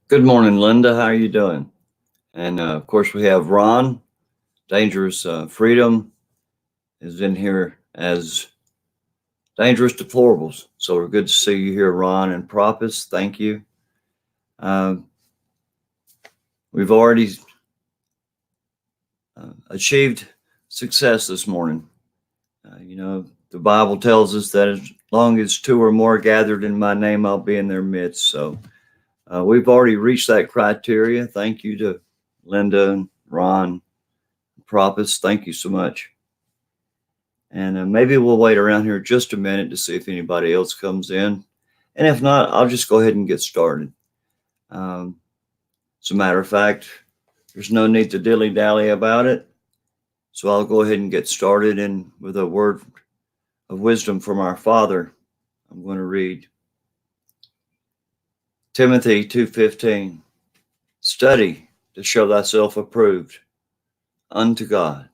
Good morning, Linda. How are you doing? And of course, we have Ron. Dangerous Freedom is in here as Dangerous Deplorables. So we're good to see you here, Ron and Propis. Thank you. Uh, we've already achieved success this morning. The Bible tells us that as long as two or more gathered in my name, I'll be in their midst. So we've already reached that criteria. Thank you to Linda and Ron, and Propis. Thank you so much. And maybe we'll wait around here just a minute to see if anybody else comes in. And if not, I'll just go ahead and get started. As a matter of fact, there's no need to dilly-dally about it. So I'll go ahead and get started. And with a word of wisdom from our Father, I'm going to read Timothy 2:15. Study to show thyself approved unto God,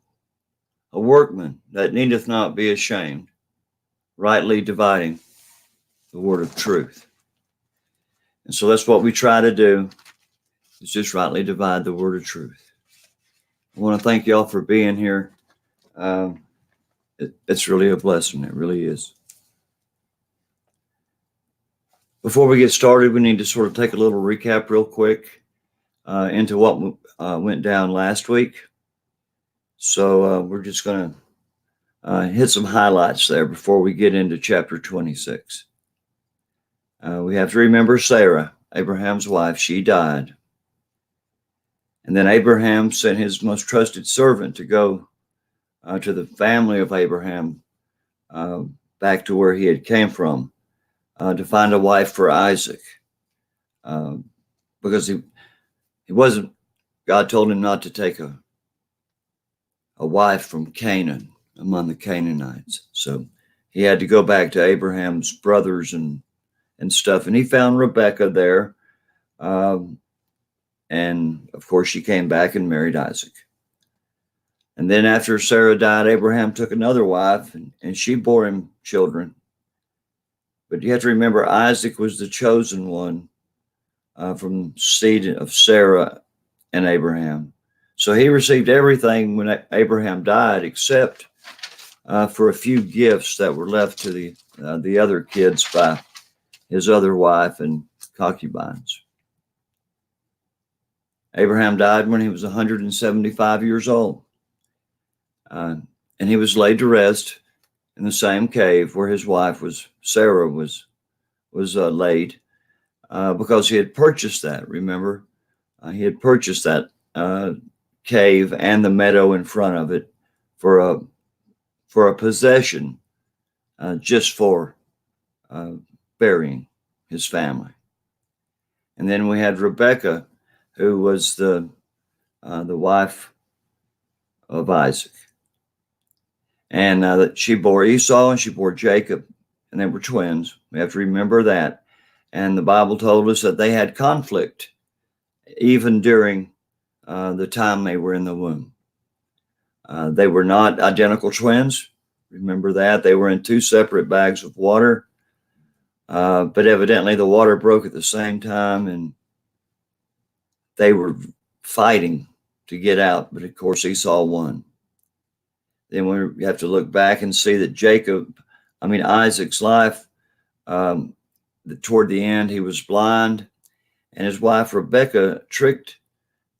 a workman that needeth not be ashamed, rightly dividing the word of truth. And so that's what we try to do, is just rightly divide the word of truth. I want to thank y'all for being here. It's really a blessing. It really is. Before we get started, we need to sort of take a little recap real quick into what went down last week. So we're just going to hit some highlights there before we get into chapter 26. We have to remember Sarah, Abraham's wife. She died. And then Abraham sent his most trusted servant to go to the family of Abraham back to where he had came from to find a wife for Isaac, because he wasn't. God told him not to take a wife from Canaan, among the Canaanites. So he had to go back to Abraham's brothers and stuff, and he found Rebekah there. And of course, she came back and married Isaac. And then after Sarah died, Abraham took another wife, and she bore him children. But you have to remember, Isaac was the chosen one from seed of Sarah and Abraham. So he received everything when Abraham died, except for a few gifts that were left to the other kids by his other wife and concubines. Abraham died when he was 175 years old. And he was laid to rest in the same cave where his wife Sarah was laid, because he had purchased that. Remember, he had purchased that cave and the meadow in front of it for a possession, just for burying his family. And then we had Rebekah, who was the wife of Isaac. And she bore Esau and she bore Jacob, and they were twins. We have to remember that. And the Bible told us that they had conflict even during the time they were in the womb. They were not identical twins. Remember that. They were in two separate bags of water. But evidently the water broke at the same time, and they were fighting to get out. But of course, Esau won. Then we have to look back and see that Isaac's life, toward the end, he was blind, and his wife Rebekah tricked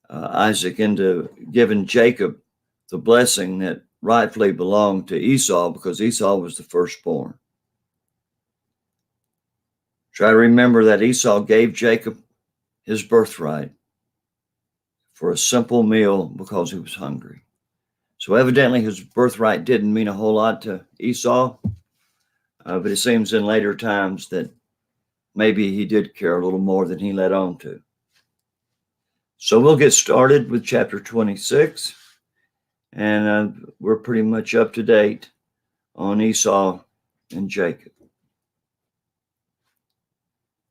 Isaac into giving Jacob the blessing that rightfully belonged to Esau, because Esau was the firstborn. Try to remember that Esau gave Jacob his birthright for a simple meal because he was hungry. So evidently his birthright didn't mean a whole lot to Esau, but it seems in later times that maybe he did care a little more than he let on to. So we'll get started with chapter 26, and we're pretty much up to date on Esau and Jacob.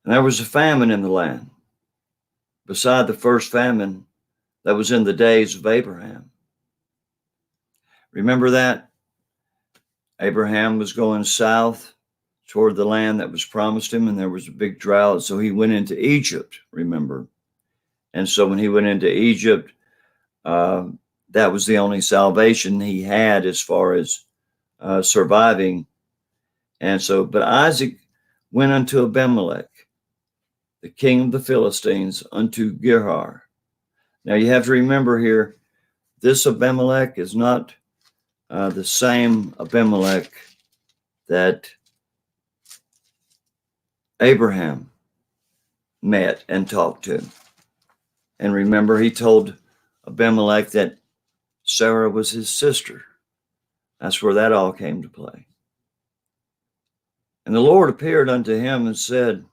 And there was a famine in the land, beside the first famine that was in the days of Abraham. Remember that? Abraham was going south toward the land that was promised him, and there was a big drought, so he went into Egypt, remember. And so when he went into Egypt, that was the only salvation he had as far as surviving. And so, but Isaac went unto Abimelech, the king of the Philistines, unto Gerar. Now you have to remember here, this Abimelech is not the same Abimelech that Abraham met and talked to. And remember, he told Abimelech that Sarah was his sister. That's where that all came to play. And the Lord appeared unto him and said,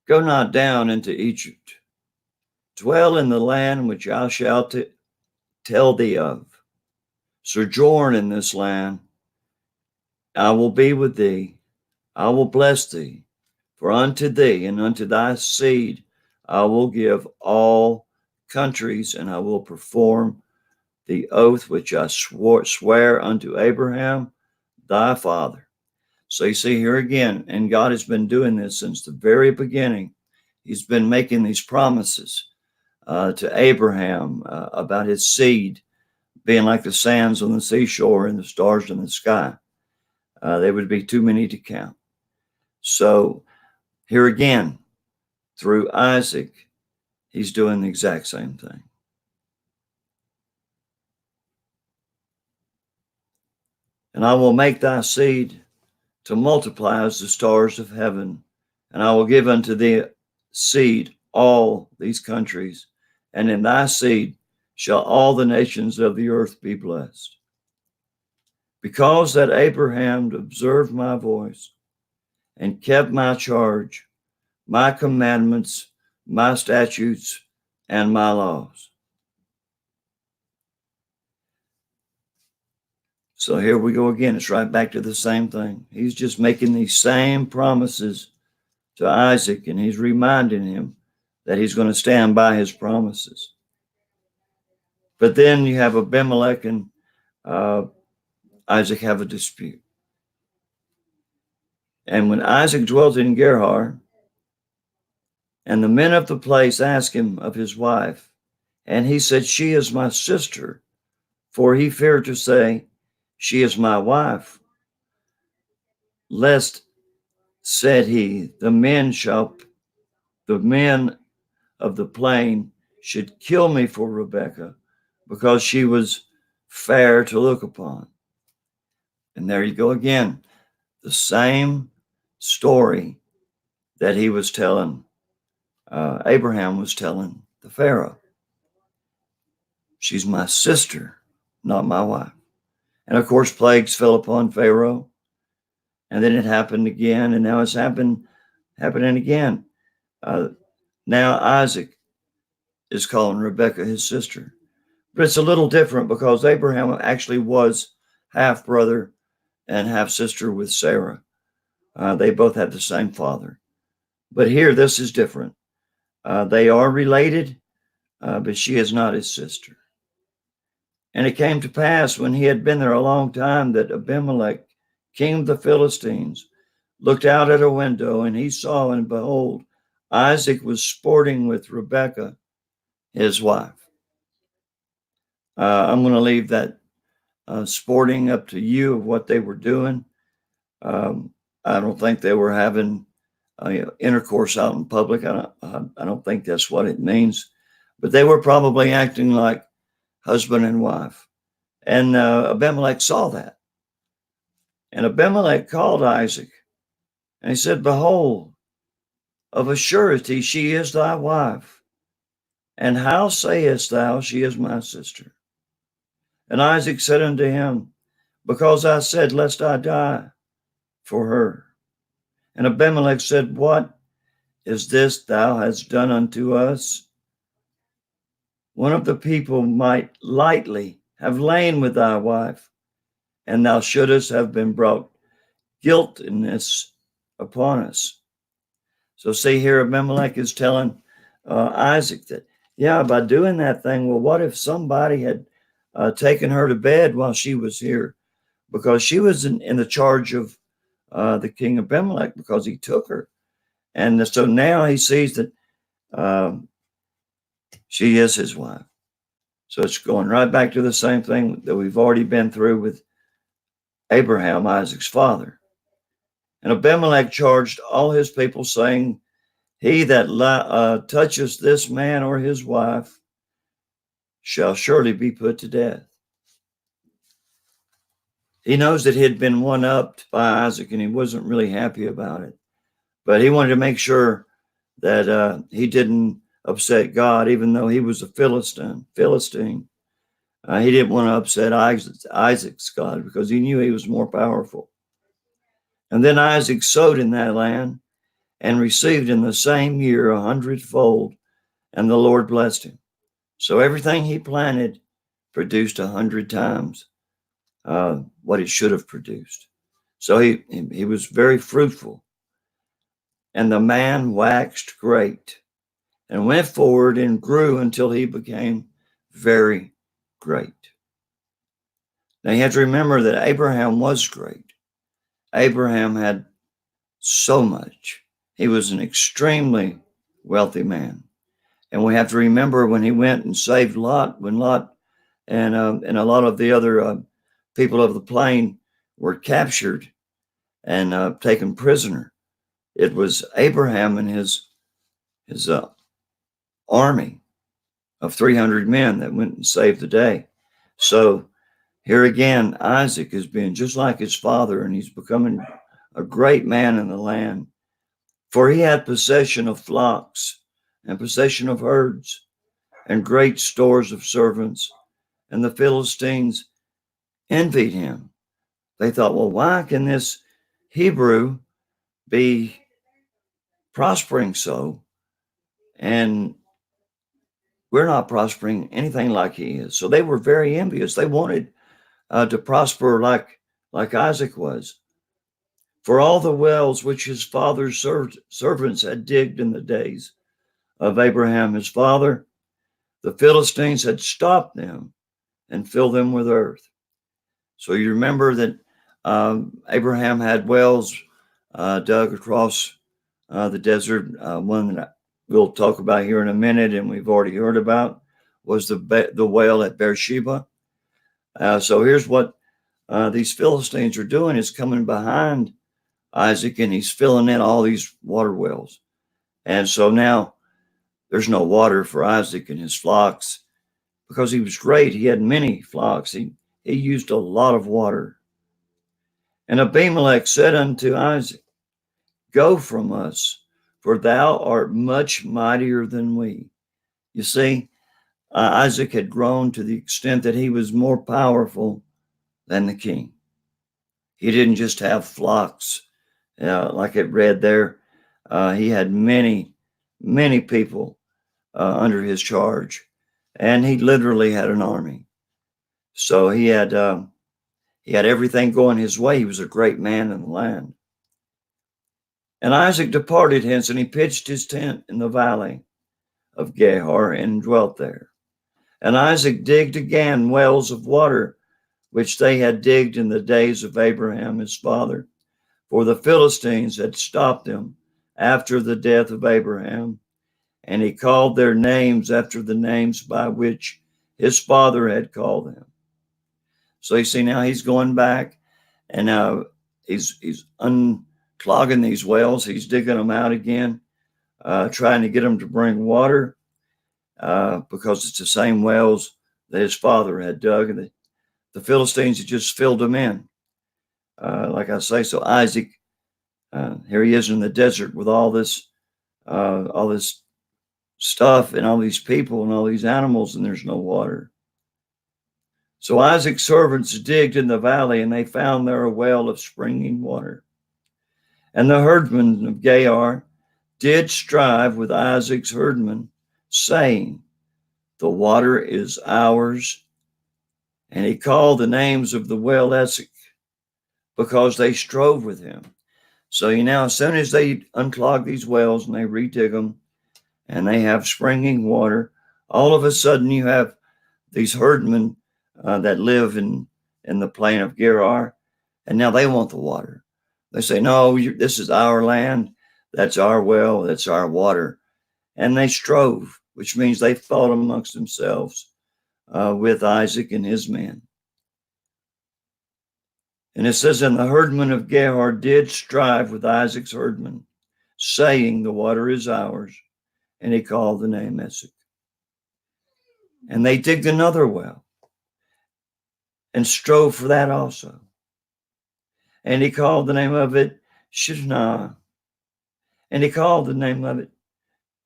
Go not down into Egypt. Dwell in the land which I shall tell thee of. Sojourn in this land. I will be with thee. I will bless thee. For unto thee and unto thy seed I will give all countries, and I will perform the oath which I swear unto Abraham, thy father. So you see here again, and God has been doing this since the very beginning. He's been making these promises to Abraham about his seed being like the sands on the seashore and the stars in the sky. They would be too many to count. So here again, through Isaac, he's doing the exact same thing. And I will make thy seed to multiply as the stars of heaven, and I will give unto thee seed all these countries, and in thy seed shall all the nations of the earth be blessed. Because that Abraham observed my voice and kept my charge, my commandments, my statutes, and my laws. So here we go again. It's right back to the same thing. He's just making these same promises to Isaac, and he's reminding him that he's going to stand by his promises. But then you have Abimelech and Isaac have a dispute. And when Isaac dwelt in Gerar, and the men of the place asked him of his wife, and he said, She is my sister, for he feared to say, She is my wife, lest, said he, the men of the plain should kill me for Rebekah, because she was fair to look upon. And there you go again, the same story that he was telling, Abraham was telling the Pharaoh. She's my sister, not my wife. And of course, plagues fell upon Pharaoh. And then it happened again, and now it's happening again. Now Isaac is calling Rebekah his sister. But it's a little different because Abraham actually was half brother and half sister with Sarah. They both had the same father. But here, this is different. They are related, but she is not his sister. And it came to pass when he had been there a long time that Abimelech, king of the Philistines, looked out at a window, and he saw, and behold, Isaac was sporting with Rebekah, his wife. I'm going to leave that sporting up to you of what they were doing. I don't think they were having intercourse out in public. I don't think that's what it means. But they were probably acting like husband and wife. And Abimelech saw that. And Abimelech called Isaac, and he said, Behold, of a surety she is thy wife. And how sayest thou, She is my sister? And Isaac said unto him, Because I said, Lest I die for her. And Abimelech said, What is this thou hast done unto us? One of the people might lightly have lain with thy wife, and thou shouldest have been brought guiltiness upon us. So see here, Abimelech is telling Isaac that, yeah, by doing that thing, well, what if somebody had taken her to bed while she was here? Because she was in the charge of the king Abimelech, because he took her. And so now he sees that She is his wife. So it's going right back to the same thing that we've already been through with Abraham, Isaac's father. And Abimelech charged all his people, saying, he that touches this man or his wife shall surely be put to death. He knows that he had been one-upped by Isaac, and he wasn't really happy about it. But he wanted to make sure that he didn't upset God, even though he was a Philistine. He didn't want to upset Isaac's God because he knew he was more powerful. And then Isaac sowed in that land and received in the same year 100-fold, and the Lord blessed him. So everything he planted produced 100 times what it should have produced. So he was very fruitful. And the man waxed great and went forward and grew until he became very great. Now you have to remember that Abraham was great. Abraham had so much. He was an extremely wealthy man. And we have to remember when he went and saved Lot, when Lot and a lot of the other people of the plain were captured and taken prisoner. It was Abraham and his army of 300 men that went and saved the day. So here again, Isaac is being just like his father, and he's becoming a great man in the land. For he had possession of flocks and possession of herds and great stores of servants. And the Philistines envied him. They thought, well, why can this Hebrew be prospering so, and we're not prospering anything like he is? So they were very envious. They wanted to prosper like Isaac was. For all the wells which his father's servants had digged in the days of Abraham his father, the Philistines had stopped them and filled them with earth. So you remember that Abraham had wells dug across the desert. One that we'll talk about here in a minute, and we've already heard about, was the well at Beersheba. So here's what these Philistines are doing: is coming behind Isaac, and he's filling in all these water wells. And so now there's no water for Isaac and his flocks because he was great. He had many flocks. He used a lot of water. And Abimelech said unto Isaac, go from us, for thou art much mightier than we. You see, Isaac had grown to the extent that he was more powerful than the king. He didn't just have flocks. Like it read there, he had many people under his charge, and he literally had an army. So he had everything going his way. He was a great man in the land. And Isaac departed hence, and he pitched his tent in the valley of Gerar and dwelt there. And Isaac digged again wells of water, which they had digged in the days of Abraham his father. For the Philistines had stopped them after the death of Abraham, and he called their names after the names by which his father had called them. So you see, now he's going back, and now he's unclogging these wells. He's digging them out again, trying to get them to bring water, because it's the same wells that his father had dug, and the Philistines had just filled them in. Like I say, so Isaac, here he is in the desert with all this stuff and all these people and all these animals, and there's no water. So Isaac's servants digged in the valley, and they found there a well of springing water. And the herdmen of Gerar did strive with Isaac's herdmen, saying, the water is ours. And he called the names of the well Esek, because they strove with him. So as soon as they unclog these wells and they redig them, and they have springing water, all of a sudden you have these herdmen that live in the plain of Gerar, and now they want the water. They say, no, this is our land. That's our well. That's our water. And they strove. which means they fought amongst themselves with Isaac and his men. And it says, and the herdmen of Gerar did strive with Isaac's herdmen, saying, the water is ours. And he called the name Esek. And they digged another well and strove for that also. And he called the name of it Shitnah. And he called the name of it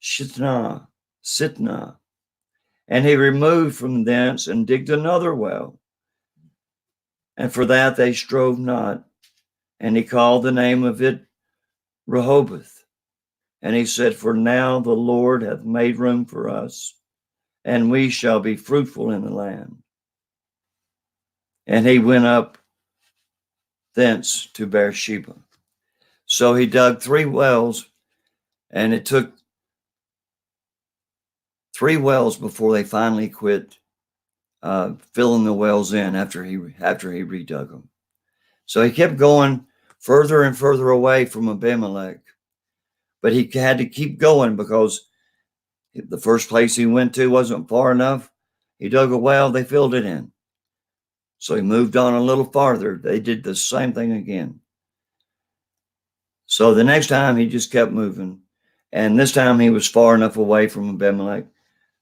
Sitnah. And he removed from thence and digged another well. And for that they strove not. And he called the name of it Rehoboth. And he said, for now the Lord hath made room for us, and we shall be fruitful in the land. And he went up thence to Beersheba. So he dug 3 wells, and it took 3 wells before they finally quit filling the wells in after he redug them. So he kept going further and further away from Abimelech, but he had to keep going because the first place he went to wasn't far enough. He dug a well, they filled it in. So he moved on a little farther. They did the same thing again. So the next time he just kept moving, and this time he was far enough away from Abimelech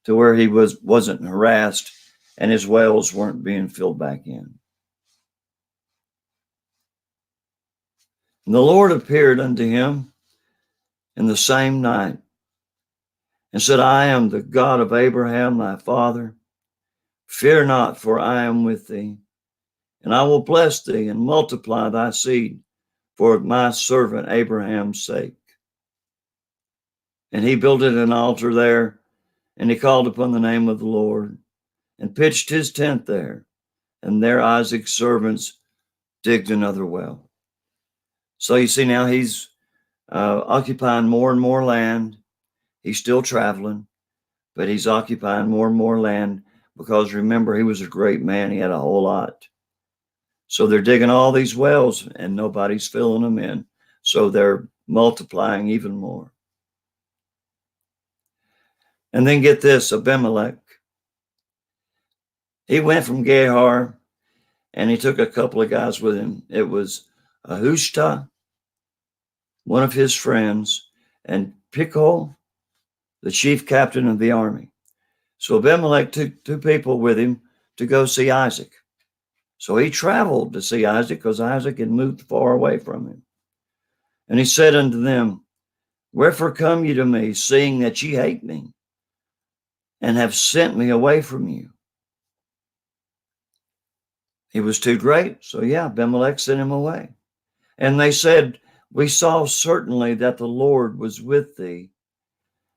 to where he wasn't harassed and his wells weren't being filled back in. And the Lord appeared unto him in the same night and said, I am the God of Abraham, thy father. Fear not, for I am with thee, and I will bless thee and multiply thy seed for my servant Abraham's sake. And he built an altar there, and he called upon the name of the Lord, and pitched his tent there. And there Isaac's servants digged another well. So you see now he's occupying more and more land. He's still traveling, but he's occupying more and more land because remember, he was a great man. He had a whole lot. So they're digging all these wells and nobody's filling them in. So they're multiplying even more. And then get this, Abimelech. He went from Gerar and he took a couple of guys with him. It was Ahushta, one of his friends, and Pichol, the chief captain of the army. So Abimelech took 2 people with him to go see Isaac. So he traveled to see Isaac because Isaac had moved far away from him. And he said unto them, wherefore come ye to me, seeing that ye hate me, and have sent me away from you? He was too great. So yeah, Abimelech sent him away. And they said, we saw certainly that the Lord was with thee.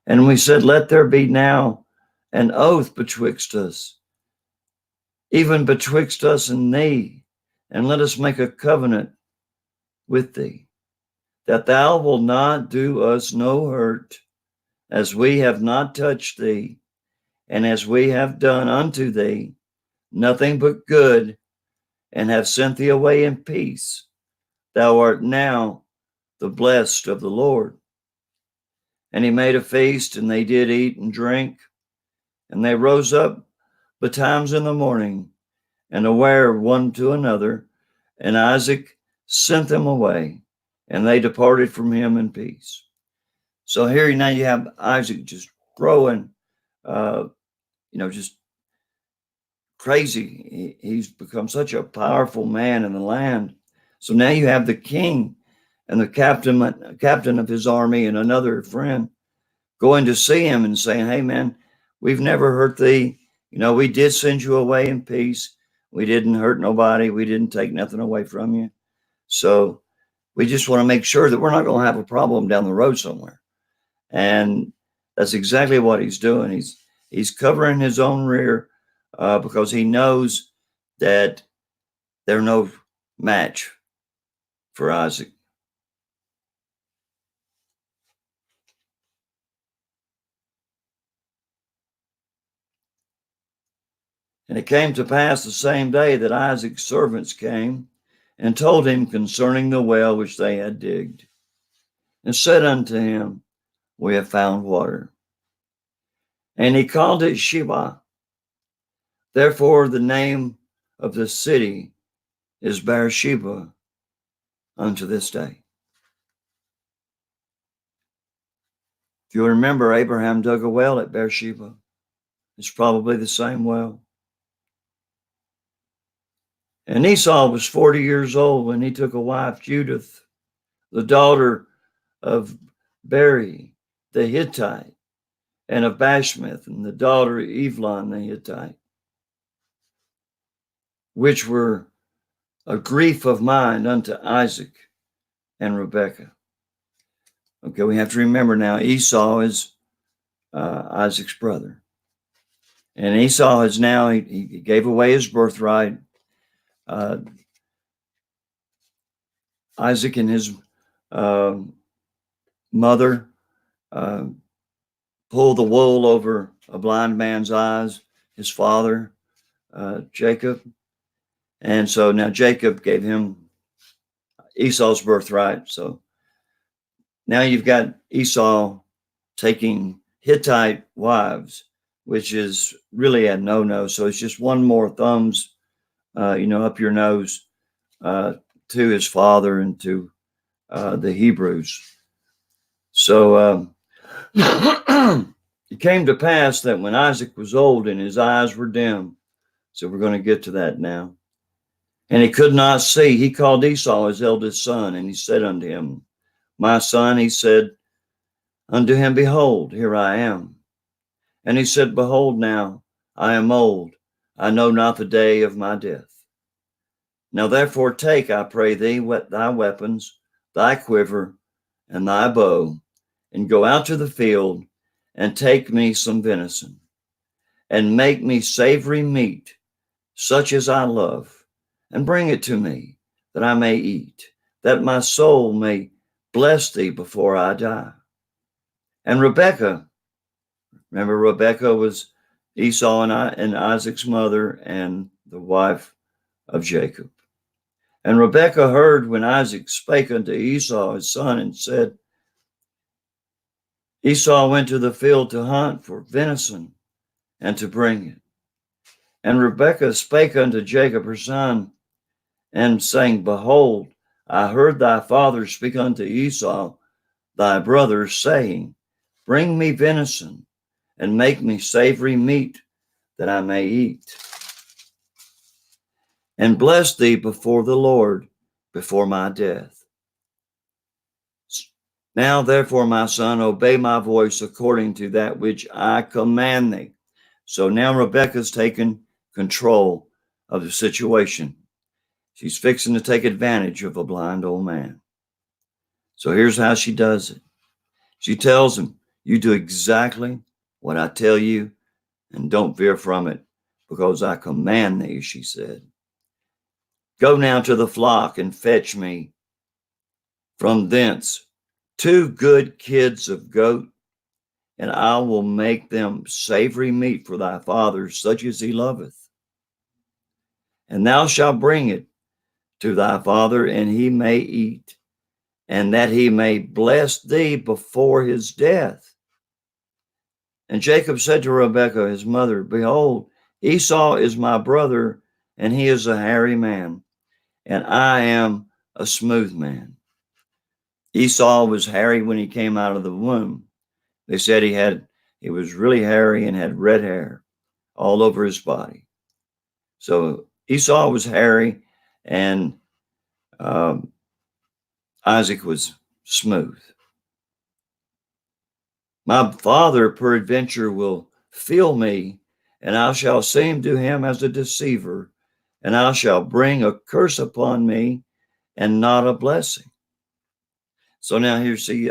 And we said, let there be now an oath betwixt us, even betwixt us and thee, and let us make a covenant with thee, that thou wilt not do us no hurt, as we have not touched thee, and as we have done unto thee nothing but good, and have sent thee away in peace. Thou art now the blessed of the Lord. And he made a feast, and they did eat and drink, and they rose up betimes in the morning, and aware one to another, and Isaac sent them away, and they departed from him in peace. So here now you have Isaac just growing, just crazy. He's become such a powerful man in the land. So now you have the king and the captain of his army and another friend going to see him and saying, hey man, we've never hurt thee. We did send you away in peace. We didn't hurt nobody. We didn't take nothing away from you. So we just want to make sure that we're not going to have a problem down the road somewhere. And that's exactly what he's doing. He's covering his own rear because he knows that they're no match for Isaac. And it came to pass the same day that Isaac's servants came and told him concerning the well which they had digged, and said unto him, we have found water. and he called it Sheba. Therefore, the name of the city is Beersheba unto this day. If you remember, Abraham dug a well at Beersheba. It's probably the same well. And Esau was 40 years old when he took a wife, Judith, the daughter of Beri the Hittite, and of Bashmath, and the daughter of Evelon the Hittite, which were a grief of mind unto Isaac and Rebekah. Okay, we have to remember now, Esau is Isaac's brother. And Esau is now, he gave away his birthright. Isaac and his mother pulled the wool over a blind man's eyes, his father, Jacob. And so now Jacob gave him Esau's birthright. So now you've got Esau taking Hittite wives, which is really a no-no. So it's just one more thumbs, up your nose to his father and to the Hebrews. So it came to pass that when Isaac was old and his eyes were dim, so we're going to get to that now, and he could not see, he called Esau his eldest son, and he said unto him, My son, he said unto him, Behold, here I am. And he said, Behold now, I am old, I know not the day of my death. Now therefore take, I pray thee, thy weapons, thy quiver, and thy bow, and go out to the field, and take me some venison, and make me savory meat, such as I love, and bring it to me, that I may eat, that my soul may bless thee before I die. And Rebekah, remember Rebekah was Esau and Isaac's mother and the wife of Jacob. And Rebekah heard when Isaac spake unto Esau his son, and said, Esau went to the field to hunt for venison, and to bring it. And Rebekah spake unto Jacob her son, and saying, Behold, I heard thy father speak unto Esau thy brother, saying, Bring me venison, and make me savory meat, that I may eat, and bless thee before the Lord, before my death. Now therefore, my son, obey my voice according to that which I command thee. So now Rebekah's taken control of the situation. She's fixing to take advantage of a blind old man. So here's how she does it. She tells him, you do exactly what I tell you, and don't veer from it, because I command thee, she said. Go now to the flock and fetch me from thence 2 good kids of goat, and I will make them savory meat for thy father, such as he loveth. And thou shalt bring it to thy father, and he may eat, and that he may bless thee before his death. And Jacob said to Rebekah his mother, Behold, Esau is my brother, and he is a hairy man, and I am a smooth man. Esau was hairy when he came out of the womb. They said he was really hairy and had red hair all over his body. So Esau was hairy, and Isaac was smooth. My father peradventure will feel me, and I shall seem to him as a deceiver, and I shall bring a curse upon me and not a blessing. So now here, see,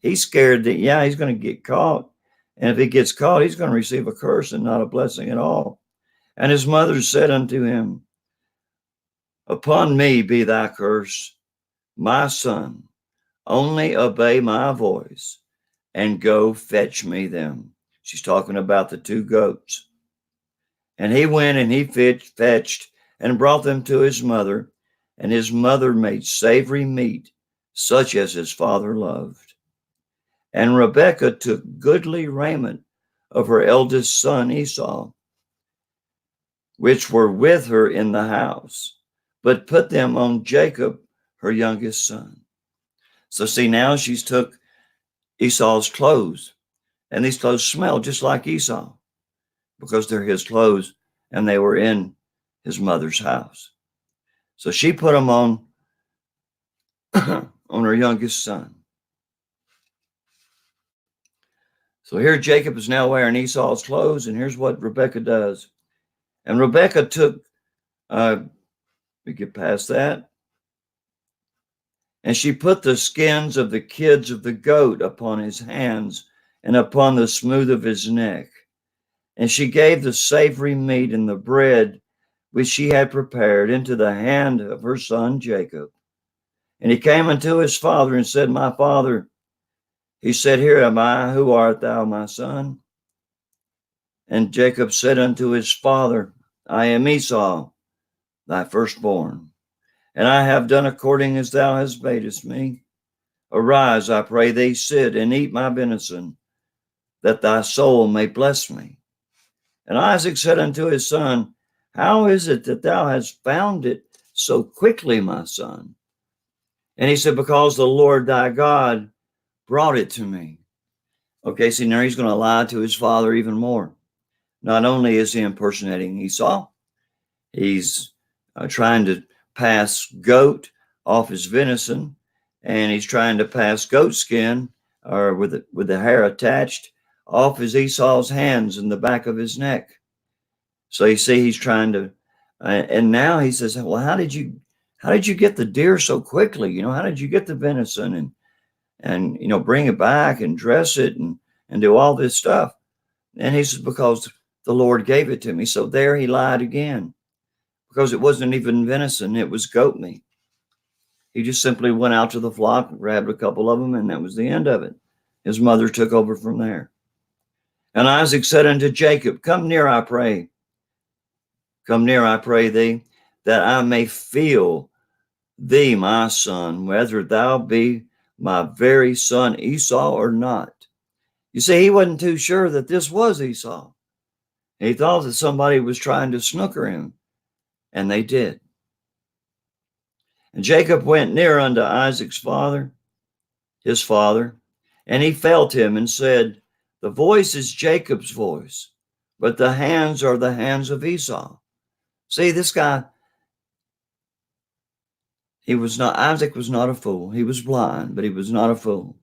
he's scared that, he's going to get caught. And if he gets caught, he's going to receive a curse and not a blessing at all. And his mother said unto him, Upon me be thy curse, my son, only obey my voice and go fetch me them. She's talking about the 2 goats. And he went and he fetched and brought them to his mother, and his mother made savory meat, such as his father loved. And Rebekah took goodly raiment of her eldest son Esau, which were with her in the house, but put them on Jacob, her youngest son. So see, now she's took Esau's clothes, and these clothes smell just like Esau because they're his clothes and they were in his mother's house. So she put them on on her youngest son. So here Jacob is now wearing Esau's clothes, and here's what Rebekah does. And Rebekah took, we get past that, and she put the skins of the kids of the goat upon his hands and upon the smooth of his neck. And she gave the savory meat and the bread which she had prepared into the hand of her son Jacob. And he came unto his father and said, My father. He said, Here am I, who art thou, my son? And Jacob said unto his father, I am Esau, thy firstborn, and I have done according as thou hast badest me. Arise, I pray thee, sit and eat my venison, that thy soul may bless me. And Isaac said unto his son, How is it that thou hast found it so quickly, my son? And he said, Because the Lord thy God brought it to me. Okay, see, now he's going to lie to his father even more. Not only is he impersonating Esau, he's trying to pass goat off his venison, and he's trying to pass goat skin, or with the hair attached, off his Esau's hands and the back of his neck. So you see, he's trying to, and now he says, "Well, how did you get the deer so quickly? You know, how did you get the venison and you know, bring it back and dress it and do all this stuff?" And he says, "Because the Lord gave it to me." So there he lied again, because it wasn't even venison; it was goat meat. He just simply went out to the flock, grabbed a couple of them, and that was the end of it. His mother took over from there. And Isaac said unto Jacob, Come near, I pray. Come near, I pray thee, that I may feel thee, my son, whether thou be my very son Esau or not. You see, he wasn't too sure that this was Esau. He thought that somebody was trying to snooker him, and they did. And Jacob went near unto Isaac's father, his father, and he felt him and said, The voice is Jacob's voice, but the hands are the hands of Esau. See, this guy, Isaac was not a fool. He was blind, but he was not a fool.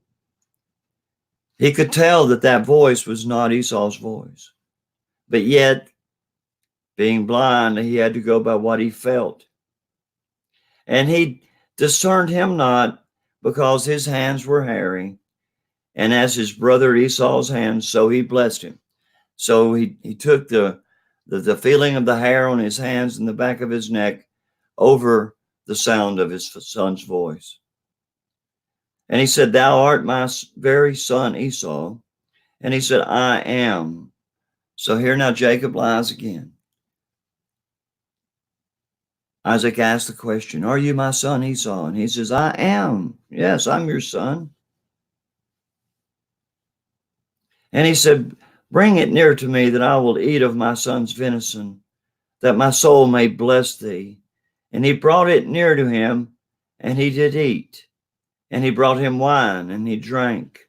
He could tell that that voice was not Esau's voice. But yet, being blind, he had to go by what he felt. And he discerned him not, because his hands were hairy, and as his brother Esau's hands, so he blessed him. So he took the feeling of the hair on his hands and the back of his neck over the sound of his son's voice. And he said, Thou art my very son Esau. And he said, I am. So here now Jacob lies again. Isaac asked the question, Are you my son Esau? And he says, I am. Yes, I'm your son. And he said, Bring it near to me, that I will eat of my son's venison, that my soul may bless thee. And he brought it near to him, and he did eat. And he brought him wine, and he drank.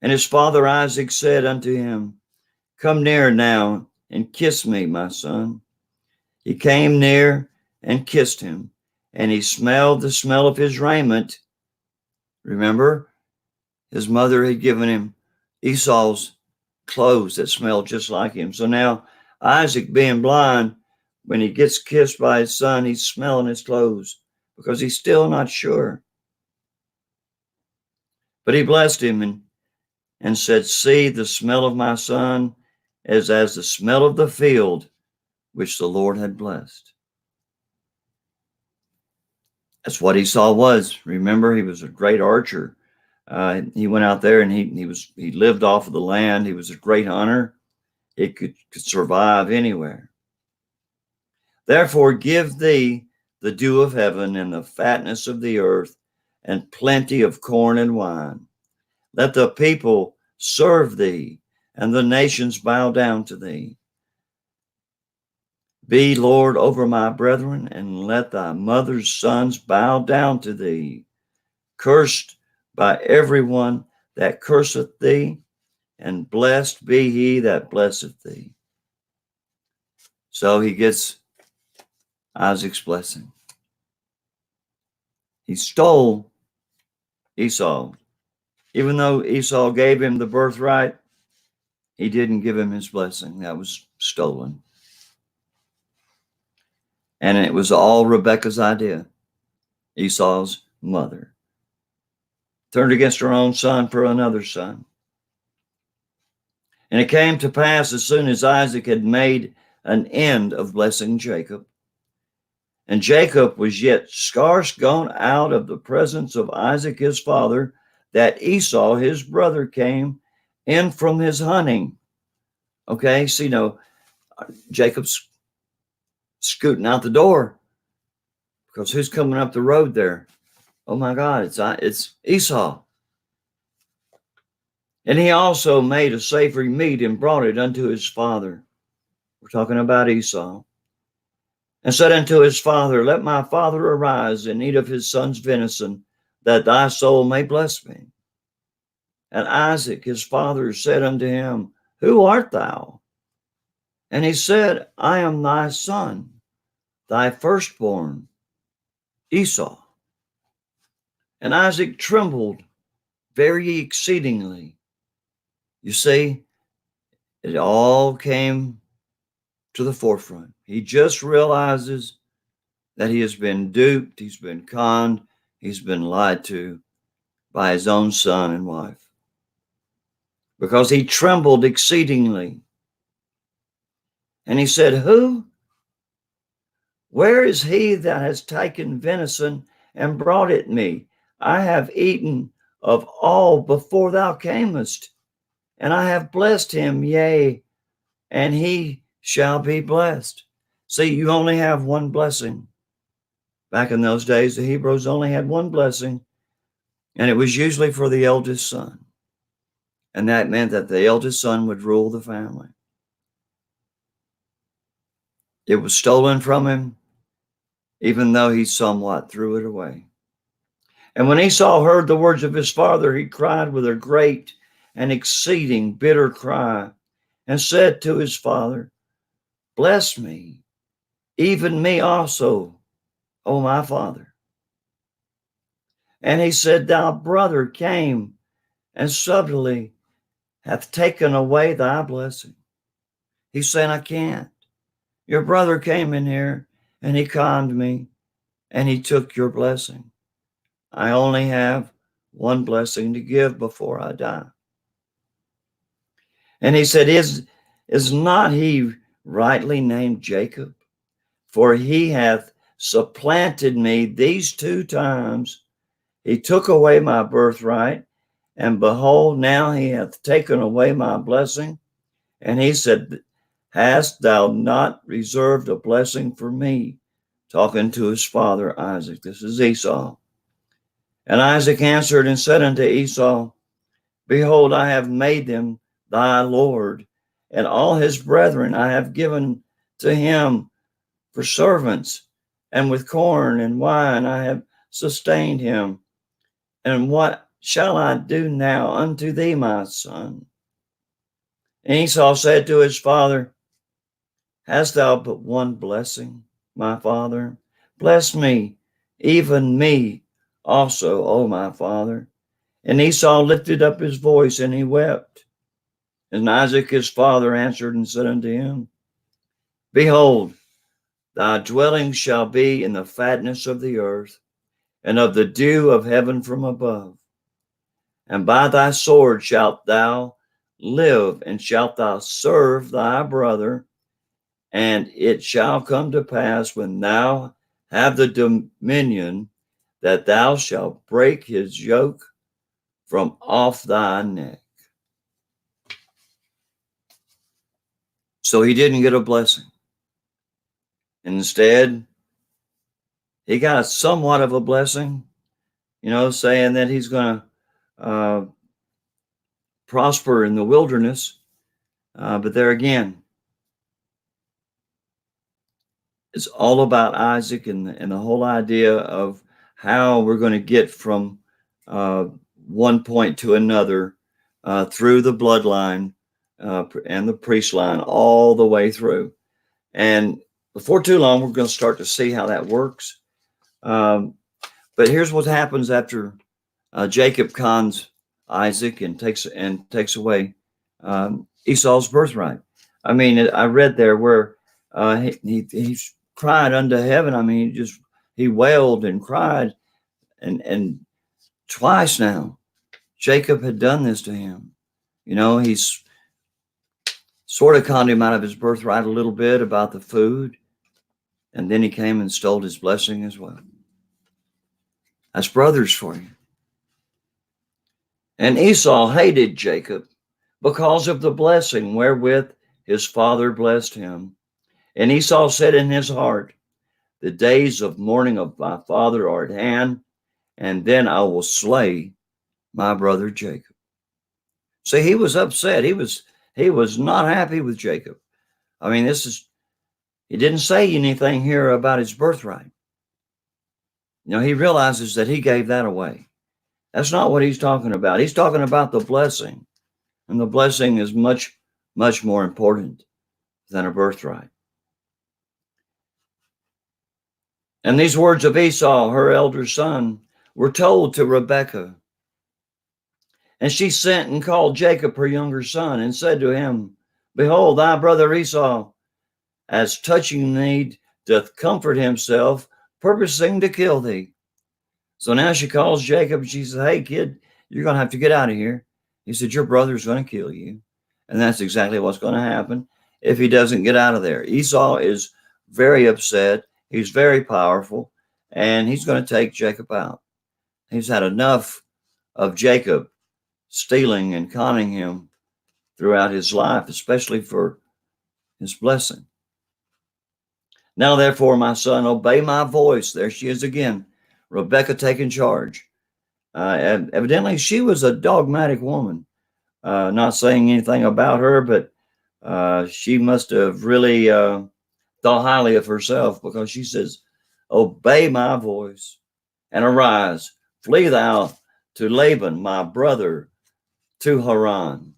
And his father Isaac said unto him, Come near now, and kiss me, my son. He came near and kissed him, and he smelled the smell of his raiment. Remember, his mother had given him Esau's clothes that smelled just like him. So now Isaac, being blind, when he gets kissed by his son, he's smelling his clothes because he's still not sure. But he blessed him and said, See, the smell of my son is as the smell of the field which the Lord had blessed. That's what Esau was. Remember, he was a great archer. He went out there and he lived off of the land. He was a great hunter. He could survive anywhere. Therefore, give thee the dew of heaven and the fatness of the earth and plenty of corn and wine. Let the people serve thee, and the nations bow down to thee. Be Lord over my brethren, and let thy mother's sons bow down to thee. Cursed by everyone that curseth thee, and blessed be he that blesseth thee. So he gets Isaac's blessing. He stole Esau. Even though Esau gave him the birthright, he didn't give him his blessing. That was stolen. And it was all Rebekah's idea, Esau's mother. Turned against her own son for another son. And it came to pass as soon as Isaac had made an end of blessing Jacob, and Jacob was yet scarce gone out of the presence of Isaac his father, that Esau his brother came in from his hunting. Okay, so Jacob's scooting out the door because who's coming up the road there? Oh my God, it's Esau. And he also made a savory meat and brought it unto his father. We're talking about Esau. And said unto his father, let my father arise and eat of his son's venison, that thy soul may bless me. And Isaac his father said unto him, who art thou? And he said, I am thy son, thy firstborn, Esau. And Isaac trembled very exceedingly. You see, it all came to the forefront. He just realizes that he has been duped, he's been conned, he's been lied to by his own son and wife. Because he trembled exceedingly. And he said, who? Where is he that has taken venison and brought it me? I have eaten of all before thou camest, and I have blessed him, yea, and he shall be blessed. See, you only have one blessing. Back in those days, the Hebrews only had one blessing, and it was usually for the eldest son. And that meant that the eldest son would rule the family. It was stolen from him, even though he somewhat threw it away. And when Esau heard the words of his father, he cried with a great and exceeding bitter cry, and said to his father, bless me, even me also, O my father. And he said, thy brother came and subtly hath taken away thy blessing. He's saying, I can't. Your brother came in here and he conned me and he took your blessing. I only have one blessing to give before I die. And he said, is not he rightly named Jacob? For he hath supplanted me these 2 times. He took away my birthright, and behold, now he hath taken away my blessing. And he said, hast thou not reserved a blessing for me? Talking to his father Isaac. This is Esau. And Isaac answered and said unto Esau, behold, I have made them thy Lord, and all his brethren I have given to him for servants, and with corn and wine I have sustained him. And what shall I do now unto thee, my son? And Esau said to his father, hast thou but one blessing, my father? Bless me, even me also, O my father. And Esau lifted up his voice and he wept. And Isaac his father answered and said unto him, behold, thy dwelling shall be in the fatness of the earth, and of the dew of heaven from above. And by thy sword shalt thou live, and shalt thou serve thy brother. And it shall come to pass, when thou have the dominion, that thou shalt break his yoke from off thy neck. So he didn't get a blessing. Instead, he got somewhat of a blessing, saying that he's going to prosper in the wilderness But there again, it's all about Isaac and the whole idea of how we're going to get from uh, one point to another through the bloodline and the priest line all the way through. And before too long, we're going to start to see how that works. Um, but here's what happens after Jacob cons Isaac and takes away Esau's birthright. I mean, I read there where he cried unto heaven. I mean, he wailed and cried, and twice now Jacob had done this to him. You know, he's sort of conned him out of his birthright a little bit about the food, and then he came and stole his blessing as well. That's brothers for you. And Esau hated Jacob because of the blessing wherewith his father blessed him. And Esau said in his heart, the days of mourning of my father are at hand, and then I will slay my brother Jacob. See, he was upset. He was not happy with Jacob. I mean, he didn't say anything here about his birthright. You know, he realizes that he gave that away. That's not what he's talking about. He's talking about the blessing. And the blessing is much, much more important than a birthright. And these words of Esau, her elder son, were told to Rebekah. And she sent and called Jacob, her younger son, and said to him, behold, thy brother Esau, as touching thee, doth comfort himself, purposing to kill thee. So now she calls Jacob. She says, hey, kid, you're going to have to get out of here. He said, your brother's going to kill you. And that's exactly what's going to happen if he doesn't get out of there. Esau is very upset. He's very powerful, and he's going to take Jacob out. He's had enough of Jacob stealing and conning him throughout his life, especially for his blessing. Now, therefore, my son, obey my voice. There she is again, Rebekah taking charge. And evidently, she was a dogmatic woman. Not saying anything about her, but she must have really thought highly of herself, because she says, obey my voice and arise, flee thou to Laban, my brother, to Haran,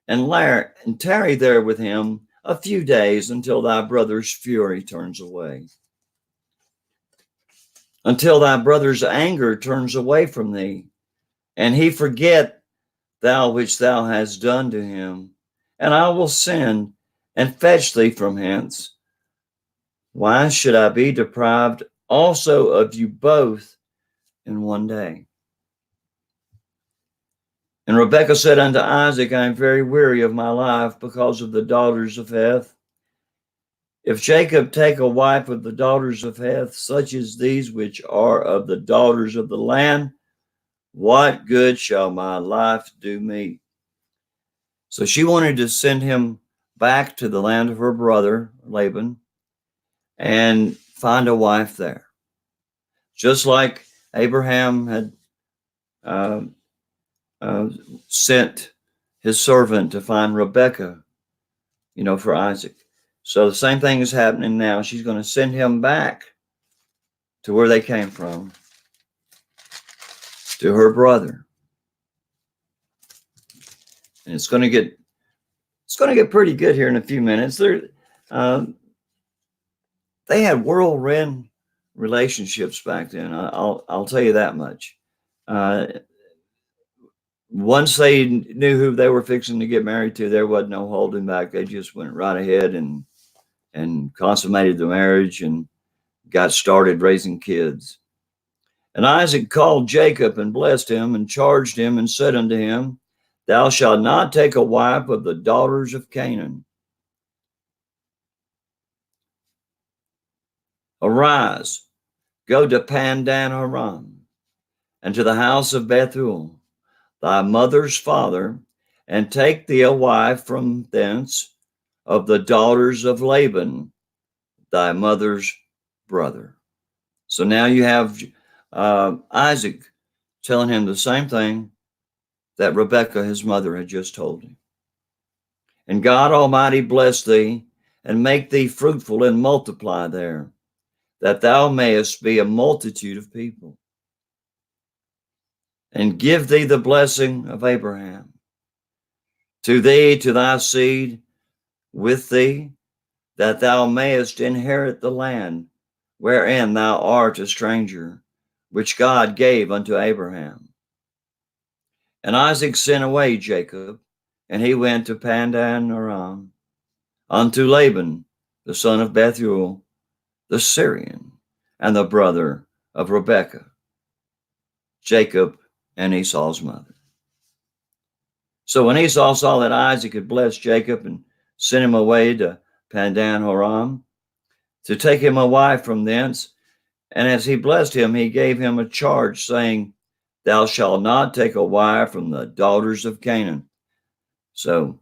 and tarry there with him a few days until thy brother's fury turns away, until thy brother's anger turns away from thee, and he forget thou which thou hast done to him, and I will send and fetch thee from hence. Why should I be deprived also of you both in one day? And Rebekah said unto Isaac, I am very weary of my life because of the daughters of Heth. If Jacob take a wife of the daughters of Heth, such as these which are of the daughters of the land, what good shall my life do me? So she wanted to send him back to the land of her brother, Laban, and find a wife there. Just like Abraham had sent his servant to find Rebekah, for Isaac. So the same thing is happening now. She's going to send him back to where they came from, to her brother. And it's going to get pretty good here in a few minutes. They had whirlwind relationships back then. I'll tell you that much. Once they knew who they were fixing to get married to, there wasn't no holding back. They just went right ahead and consummated the marriage and got started raising kids. And Isaac called Jacob and blessed him and charged him and said unto him, thou shalt not take a wife of the daughters of Canaan. Arise, go to Pandan Aram, and to the house of Bethuel, thy mother's father, and take thee a wife from thence of the daughters of Laban, thy mother's brother. So now you have Isaac telling him the same thing that Rebekah, his mother, had just told him. And God Almighty bless thee, and make thee fruitful, and multiply there, that thou mayest be a multitude of people. And give thee the blessing of Abraham, to thee, to thy seed, with thee, that thou mayest inherit the land wherein thou art a stranger, which God gave unto Abraham. And Isaac sent away Jacob, and he went to Padan Aram, unto Laban, the son of Bethuel, the Syrian, and the brother of Rebekah, Jacob and Esau's mother. So when Esau saw that Isaac had blessed Jacob and sent him away to Padan Aram to take him a wife from thence, and as he blessed him, he gave him a charge, saying, Thou shalt not take a wife from the daughters of Canaan. So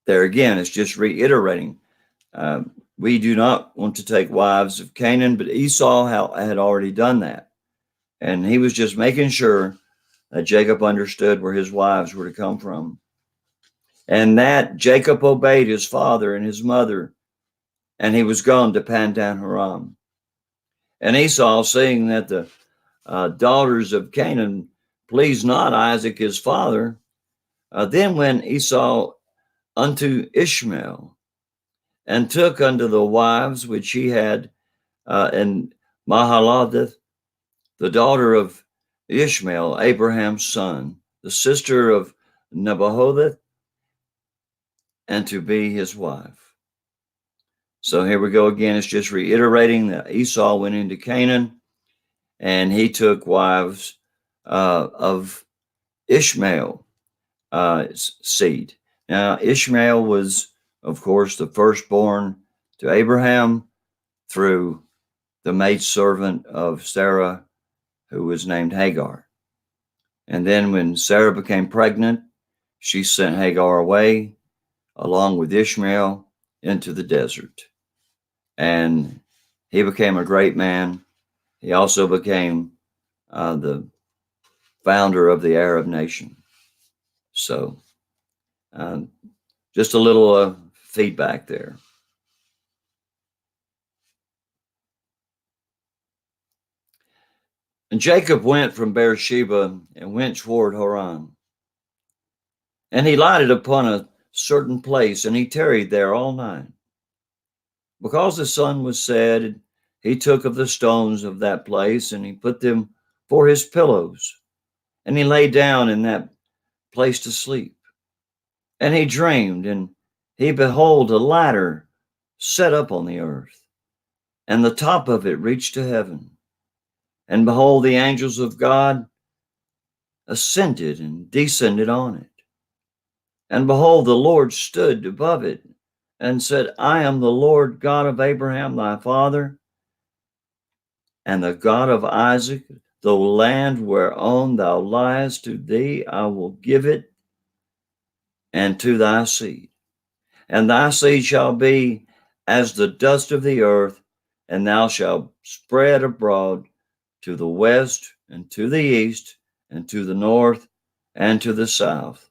there again, it's just reiterating. We do not want to take wives of Canaan, but Esau had already done that. And he was just making sure that Jacob understood where his wives were to come from. And that Jacob obeyed his father and his mother, and he was gone to Padan Aram. And Esau, seeing that the daughters of Canaan pleased not Isaac his father, then went Esau unto Ishmael, and took unto the wives which he had in Mahalath, the daughter of Ishmael, Abraham's son, the sister of Nebahoth, and to be his wife. So here we go again. It's just reiterating that Esau went into Canaan, and he took wives of Ishmael's seed. Now, Ishmael was, of course, the firstborn to Abraham through the maidservant of Sarah, who was named Hagar. And then when Sarah became pregnant, she sent Hagar away along with Ishmael into the desert. And he became a great man. He also became the founder of the Arab nation. So just a little feedback there. And Jacob went from Beersheba and went toward Haran. And he lighted upon a certain place, and he tarried there all night. Because the sun was set, he took of the stones of that place, and he put them for his pillows. And he lay down in that place to sleep. And he dreamed, and he behold a ladder set up on the earth, and the top of it reached to heaven. And behold, the angels of God ascended and descended on it. And behold, the Lord stood above it and said, I am the Lord God of Abraham thy father, and the God of Isaac. The land whereon thou liest, to thee I will give it, and to thy seed. And thy seed shall be as the dust of the earth, and thou shalt spread abroad to the west, and to the east, and to the north, and to the south.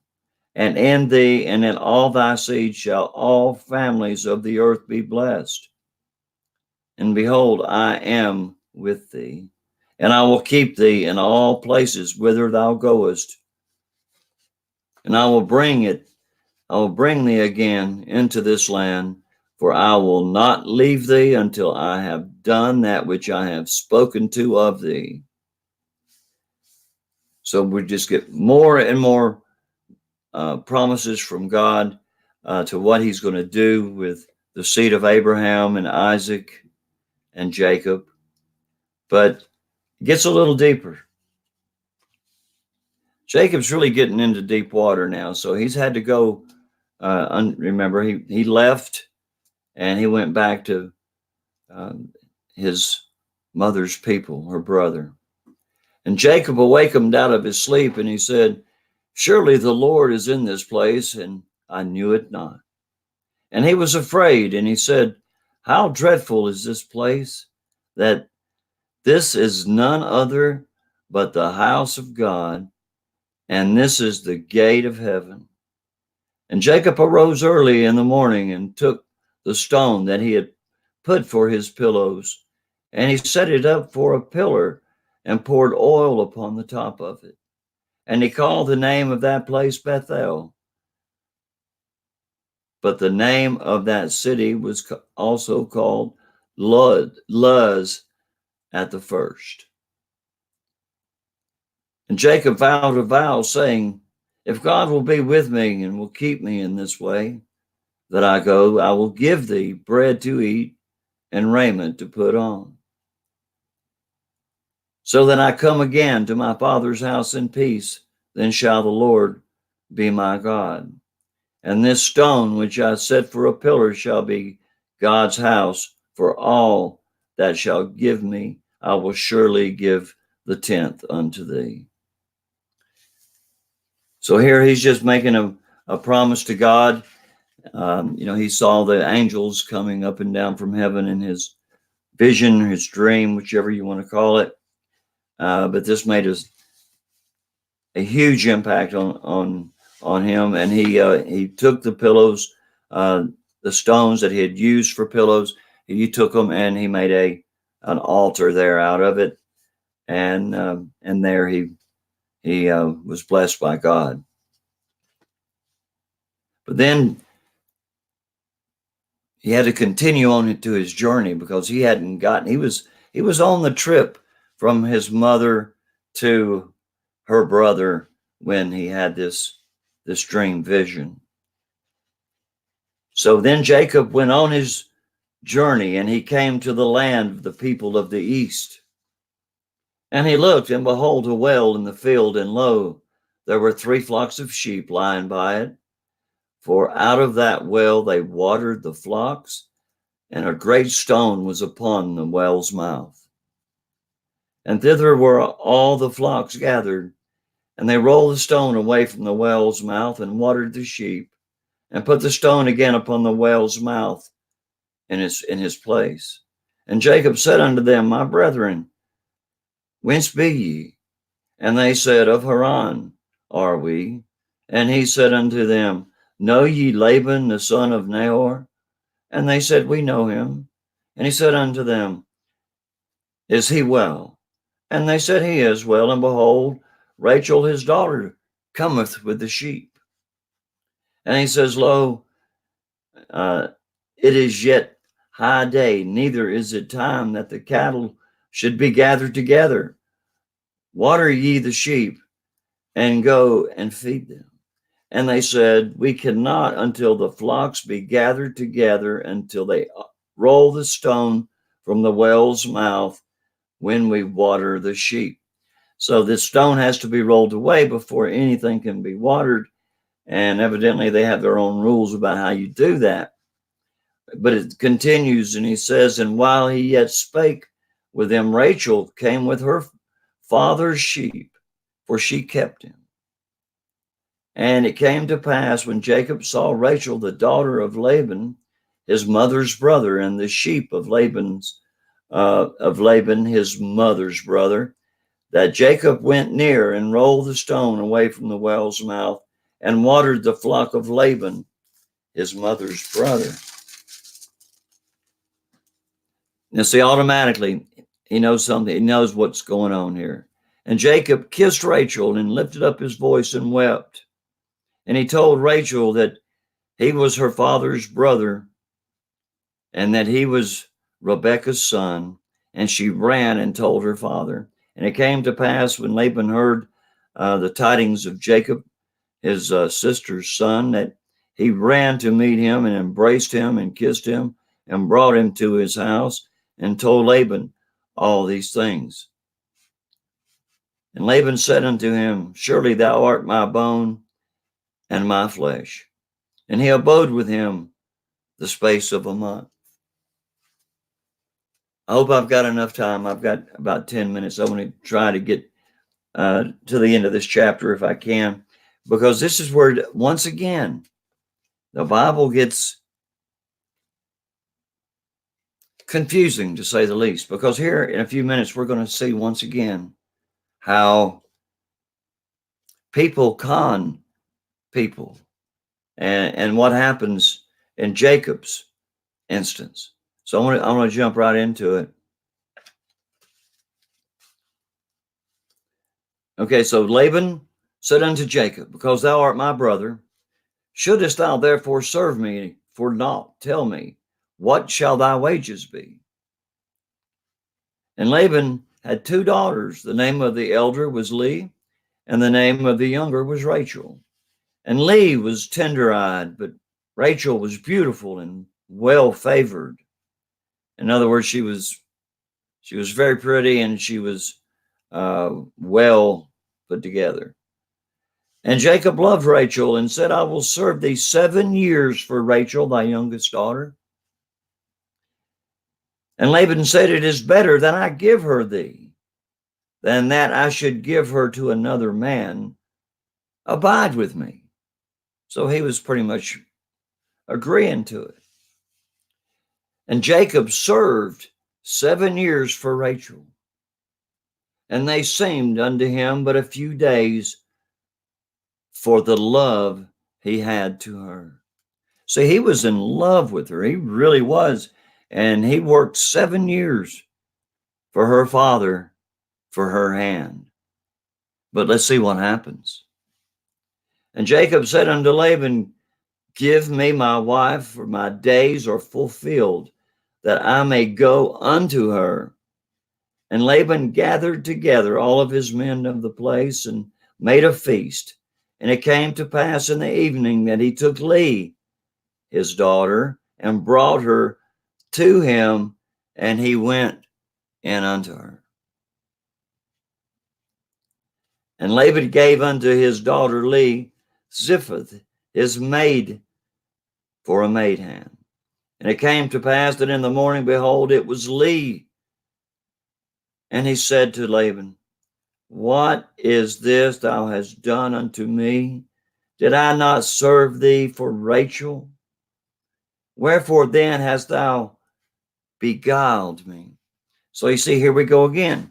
And in thee and in all thy seed shall all families of the earth be blessed. And behold, I am with thee, and I will keep thee in all places whither thou goest. And I will bring thee again into this land, for I will not leave thee until I have done that which I have spoken to of thee. So we just get more and more promises from God to what he's going to do with the seed of Abraham and Isaac and Jacob. But it gets a little deeper. Jacob's really getting into deep water now, so he's had to go. Remember, he left and he went back to his mother's people, her brother. And Jacob awakened out of his sleep, and he said, Surely the Lord is in this place, and I knew it not. And he was afraid, and he said, How dreadful is this place, that this is none other but the house of God, and this is the gate of heaven. And Jacob arose early in the morning and took the stone that he had put for his pillows, and he set it up for a pillar and poured oil upon the top of it. And he called the name of that place Bethel. But the name of that city was also called Luz at the first. And Jacob vowed a vow, saying, if God will be with me and will keep me in this way that I go, I will give thee bread to eat and raiment to put on, so that I come again to my father's house in peace. Then shall the Lord be my God. And this stone which I set for a pillar shall be God's house. For all that shall give me, I will surely give the tenth unto thee. So here he's just making a promise to God. He saw the angels coming up and down from heaven in his vision, his dream, whichever you want to call it. But this made a huge impact on him, and he took the pillows, the stones that he had used for pillows. He took them and he made an altar there out of it, and there he was blessed by God. But then he had to continue on into his journey because he was on the trip from his mother to her brother when he had this dream vision. So then Jacob went on his journey, and he came to the land of the people of the east. And he looked, and behold, a well in the field, and lo, there were 3 flocks of sheep lying by it. For out of that well they watered the flocks, and a great stone was upon the well's mouth. And thither were all the flocks gathered, and they rolled the stone away from the well's mouth, and watered the sheep, and put the stone again upon the well's mouth in his place. And Jacob said unto them, my brethren, whence be ye? And they said, of Haran are we. And he said unto them, know ye Laban the son of Nahor? And they said, we know him. And he said unto them, is he well? And they said, he is well. And behold, Rachel his daughter cometh with the sheep. And he says, lo, it is yet high day, neither is it time that the cattle should be gathered together. Water ye the sheep, and go and feed them. And they said, we cannot until the flocks be gathered together, until they roll the stone from the well's mouth when we water the sheep. So this stone has to be rolled away before anything can be watered. And evidently they have their own rules about how you do that. But it continues, and he says, and while he yet spake with them, Rachel came with her father's sheep, for she kept him. And it came to pass, when Jacob saw Rachel, the daughter of Laban, his mother's brother, and the sheep of Laban, his mother's brother, that Jacob went near and rolled the stone away from the well's mouth, and watered the flock of Laban, his mother's brother. Now, see, automatically, he knows something. He knows what's going on here. And Jacob kissed Rachel and lifted up his voice and wept. And he told Rachel that he was her father's brother and that he was Rebekah's son. And she ran and told her father. And it came to pass, when Laban heard the tidings of Jacob, his sister's son, that he ran to meet him and embraced him and kissed him and brought him to his house and told Laban all these things. And Laban said unto him, surely thou art my bone and my flesh. And he abode with him the space of a month. I hope I've got enough time. I've got about 10 minutes. I want to try to get to the end of this chapter if I can, because this is where, once again, the Bible gets confusing, to say the least, because here in a few minutes, we're going to see once again how People con people. And what happens in Jacob's instance. So I want to jump right into it. Okay, so Laban said unto Jacob, because thou art my brother, shouldest thou therefore serve me for naught? Tell me, what shall thy wages be? And Laban had 2 daughters. The name of the elder was Leah, and the name of the younger was Rachel. And Leah was tender-eyed, but Rachel was beautiful and well-favored. In other words, she was very pretty, and she was well put together. And Jacob loved Rachel and said, I will serve thee 7 years for Rachel, thy youngest daughter. And Laban said, it is better that I give her thee than that I should give her to another man. Abide with me. So he was pretty much agreeing to it. And Jacob served 7 years for Rachel. And they seemed unto him but a few days, for the love he had to her. See, he was in love with her. He really was. And he worked 7 years for her father, for her hand. But let's see what happens. And Jacob said unto Laban, give me my wife, for my days are fulfilled, that I may go unto her. And Laban gathered together all of his men of the place and made a feast. And it came to pass in the evening that he took Leah, his daughter, and brought her to him, and he went in unto her. And Laban gave unto his daughter Leah Zipporah, his maid, for a maid hand. And it came to pass that in the morning, behold, it was Leah. And he said to Laban, what is this thou hast done unto me? Did I not serve thee for Rachel? Wherefore then hast thou beguiled me? So you see, here we go again.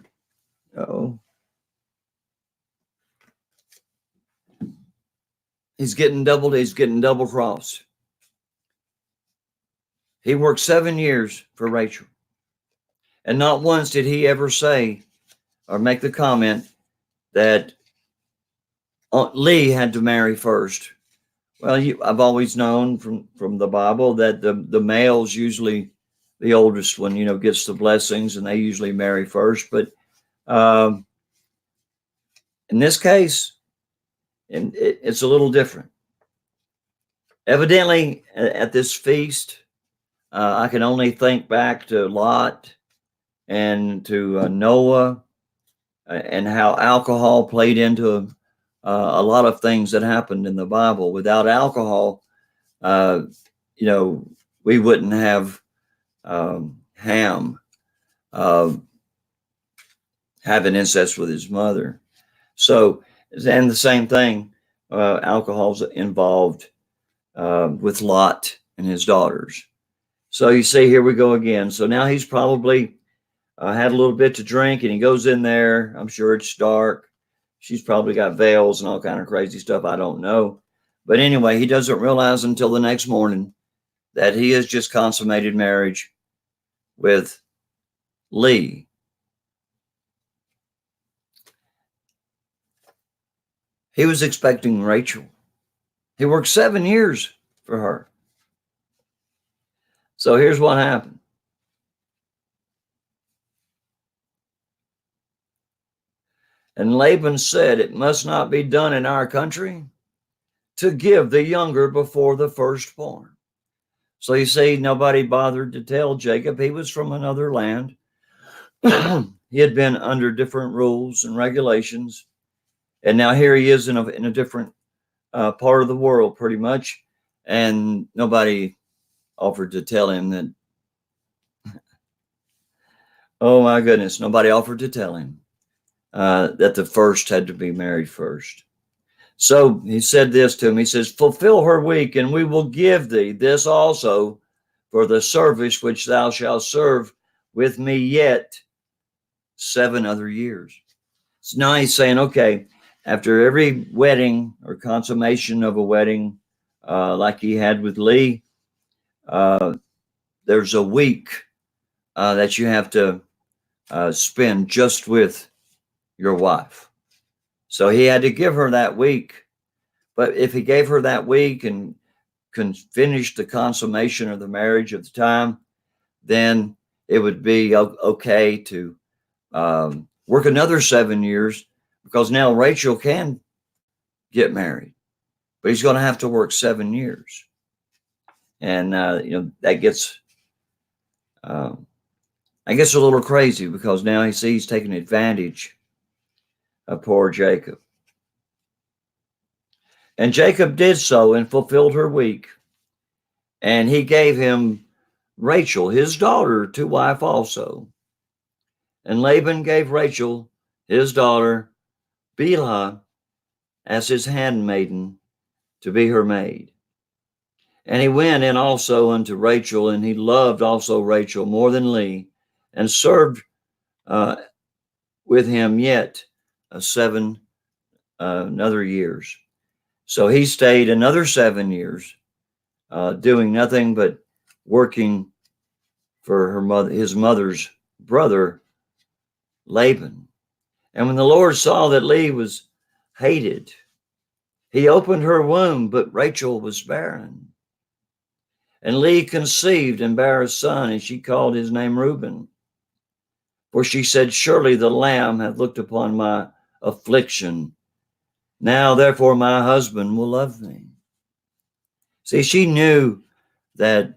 He's getting double crossed. He worked 7 years for Rachel. And not once did he ever say or make the comment that Leah had to marry first. Well, I've always known from the Bible that the male's usually the oldest one, gets the blessings, and they usually marry first. But in this case, it's a little different. Evidently, at this feast, I can only think back to Lot and to Noah, and how alcohol played into a lot of things that happened in the Bible. Without alcohol, we wouldn't have Ham having incest with his mother. So, and the same thing, alcohol's involved with Lot and his daughters. So you see, here we go again. So now he's probably had a little bit to drink, and he goes in there. I'm sure it's dark. She's probably got veils and all kind of crazy stuff. I don't know. But anyway, he doesn't realize until the next morning that he has just consummated marriage with Leah. He was expecting Rachel. He worked 7 years for her. So here's what happened. And Laban said, it must not be done in our country to give the younger before the firstborn. So you see, nobody bothered to tell Jacob. He was from another land. He had been under different rules and regulations. And now here he is in a different part of the world, pretty much. And nobody offered to tell him that. Oh my goodness, nobody offered to tell him that the first had to be married first. So he said this to him. He says, fulfill her week, and we will give thee this also for the service which thou shalt serve with me yet 7 other years. So now he's saying, okay, After every wedding or consummation of a wedding, like he had with Lee, uh, there's a week that you have to spend just with your wife. So he had to give her that week. But if he gave her that week and finish the consummation of the marriage at the time, then it would be okay to work another 7 years, because now Rachel can get married, but he's going to have to work 7 years. And, that gets, I guess, a little crazy, because now he sees taking advantage of poor Jacob. And Jacob did so and fulfilled her week. And he gave him Rachel, his daughter, to wife also. And Laban gave Rachel, his daughter, Bilhah, as his handmaiden, to be her maid. And he went in also unto Rachel, and he loved also Rachel more than Leah, and served with him yet 7 another years. So he stayed another 7 years, doing nothing but working for his mother's brother, Laban. And when the Lord saw that Leah was hated, he opened her womb, but Rachel was barren. And Leah conceived and bare a son, and she called his name Reuben. For she said, surely the Lamb hath looked upon my affliction. Now, therefore, my husband will love me. See, she knew that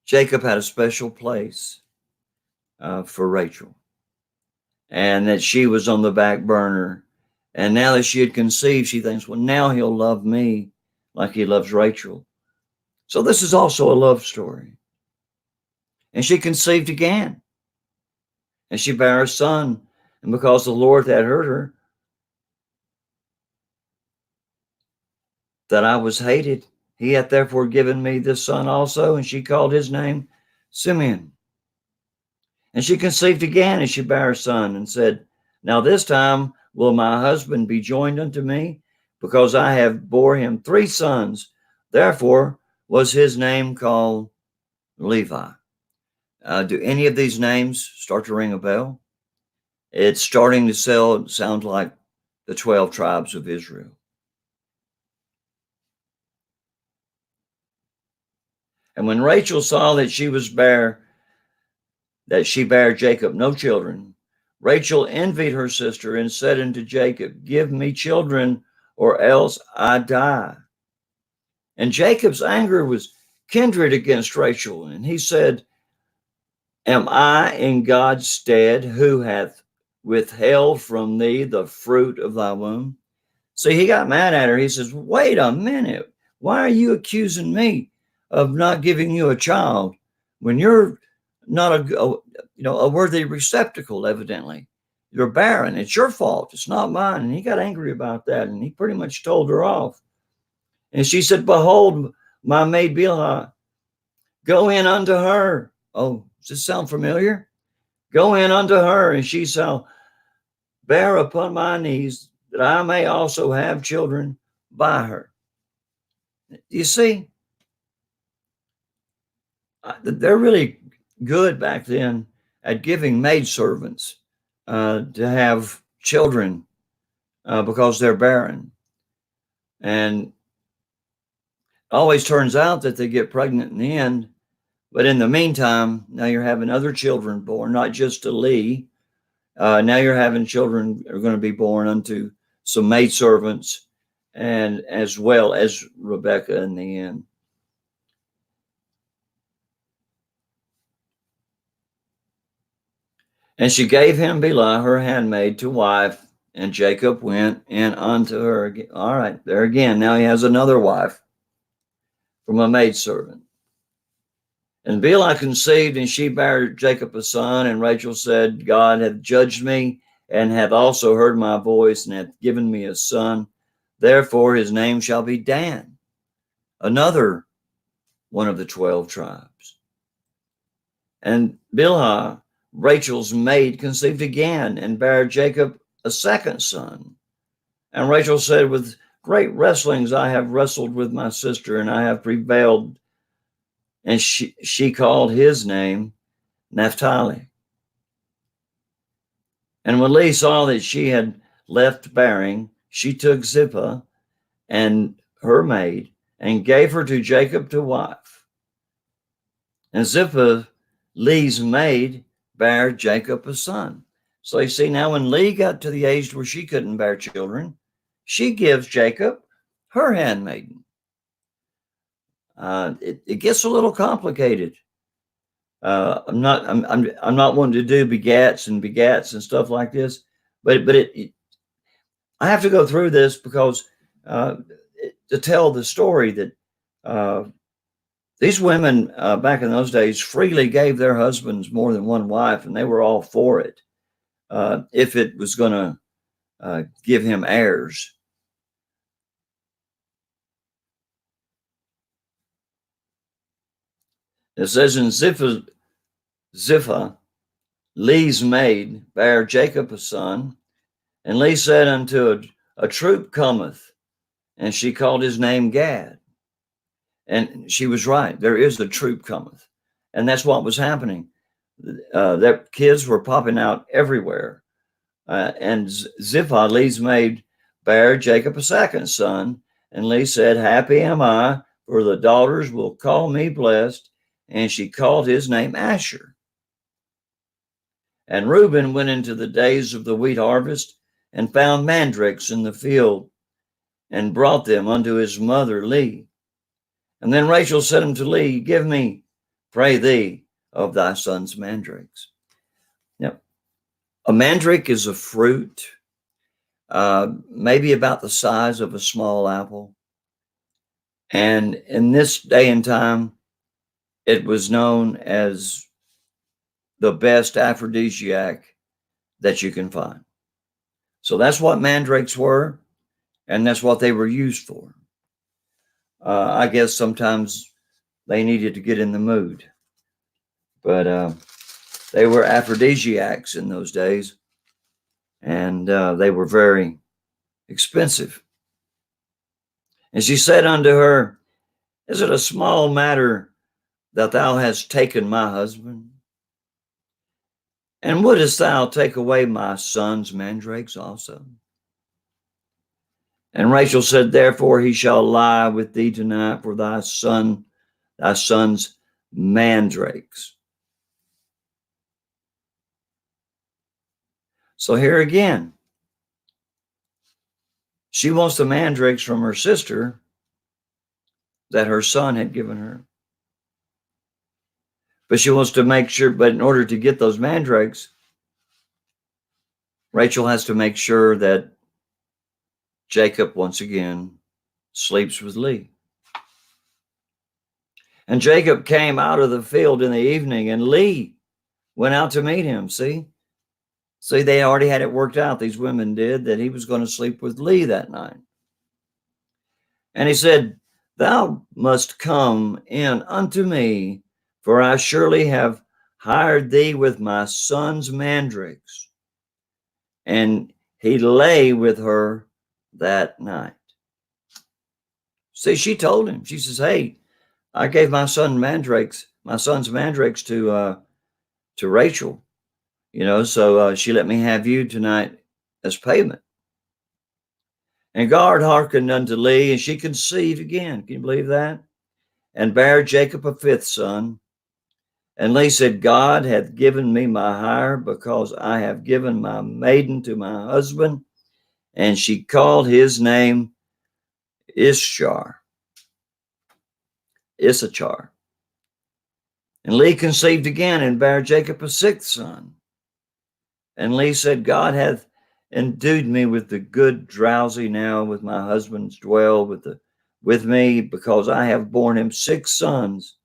Jacob had a special place for Rachel, and that she was on the back burner. And now that she had conceived, she thinks, well, now he'll love me like he loves Rachel. So this is also a love story. And she conceived again, and she bare a son. And because the Lord had heard her, that I was hated, he hath therefore given me this son also. And she called his name Simeon. And she conceived again, and she bare a son, and said, now this time will my husband be joined unto me, because I have bore him 3 sons. Therefore was his name called Levi. Do any of these names start to ring a bell? It's starting to sound like the 12 tribes of Israel. And when Rachel saw that she bare Jacob no children, Rachel envied her sister and said unto Jacob, give me children, or else I die. And Jacob's anger was kindred against Rachel, and he said, am I in God's stead, who hath withheld from thee the fruit of thy womb? See, he got mad at her. He says, wait a minute. Why are you accusing me of not giving you a child when you're not a worthy receptacle? Evidently, you're barren. It's your fault. It's not mine. And he got angry about that, and he pretty much told her off. And she said, behold, my maid Bilhah, go in unto her. Oh, does this sound familiar? Go in unto her, and she shall bear upon my knees, that I may also have children by her. You see, they're really good back then at giving maidservants to have children because they're barren. And it always turns out that they get pregnant in the end. But in the meantime, now you're having other children born, not just to Lee. Now you're having children are going to be born unto some maidservants, and as well as Rebekah in the end. And she gave him Bilhah, her handmaid, to wife, and Jacob went in unto her. All right, there again. Now he has another wife from a maidservant. And Bilhah conceived, and she bare Jacob a son. And Rachel said, God hath judged me, and hath also heard my voice, and hath given me a son. Therefore his name shall be Dan, another one of the 12 tribes. And Bilhah, Rachel's maid, conceived again, and bare Jacob a second son. And Rachel said, with great wrestlings I have wrestled with my sister, and I have prevailed. And she called his name Naphtali. And when Leah saw that she had left bearing, she took Zilpah and her maid and gave her to Jacob to wife. And Zilpah, Leah's maid, bare Jacob a son. So you see, now when Leah got to the age where she couldn't bear children, she gives Jacob her handmaiden. It gets a little complicated. I'm not wanting to do begats and stuff like this, but I have to go through this because to tell the story that these women back in those days freely gave their husbands more than one wife, and they were all for it if it was going to give him heirs. It says in Zilpah, Leah's maid, bare Jacob a son, and Leah said unto a troop cometh, and she called his name Gad. And she was right. There is a troop cometh. And that's what was happening. Their kids were popping out everywhere. And Zilpah, Leah's maid, bare Jacob a second son. And Leah said, happy am I, for the daughters will call me blessed. And she called his name Asher. And Reuben went into the days of the wheat harvest and found mandrakes in the field and brought them unto his mother Leah. And then Rachel said unto Leah, give me, pray thee, of thy son's mandrakes. Now, a mandrake is a fruit, maybe about the size of a small apple. And in this day and time, it was known as the best aphrodisiac that you can find. So that's what mandrakes were, and that's what they were used for. I guess sometimes they needed to get in the mood. But they were aphrodisiacs in those days, and they were very expensive. And she said unto her, is it a small matter that thou hast taken my husband? And wouldest thou take away my son's mandrakes also? And Rachel said, therefore he shall lie with thee tonight for thy son's mandrakes. So here again, she wants the mandrakes from her sister that her son had given her. But she wants to make sure, but in order to get those mandrakes, Rachel has to make sure that Jacob once again sleeps with Leah. And Jacob came out of the field in the evening, and Leah went out to meet him. See, they already had it worked out, these women did, that he was going to sleep with Leah that night. And he said, thou must come in unto me, for I surely have hired thee with my son's mandrakes. And he lay with her that night. See, she told him, she says, hey, I gave my son's mandrakes to Rachel, so she let me have you tonight as payment. And God hearkened unto Leah, and she conceived again. Can you believe that? And bare Jacob a fifth son. And Leah said, God hath given me my hire, because I have given my maiden to my husband. And she called his name Issachar. And Leah conceived again and bare Jacob a sixth son. And Leah said, God hath endued me with the good drowsy now with my husband's dwell with me, because I have borne him 6 sons.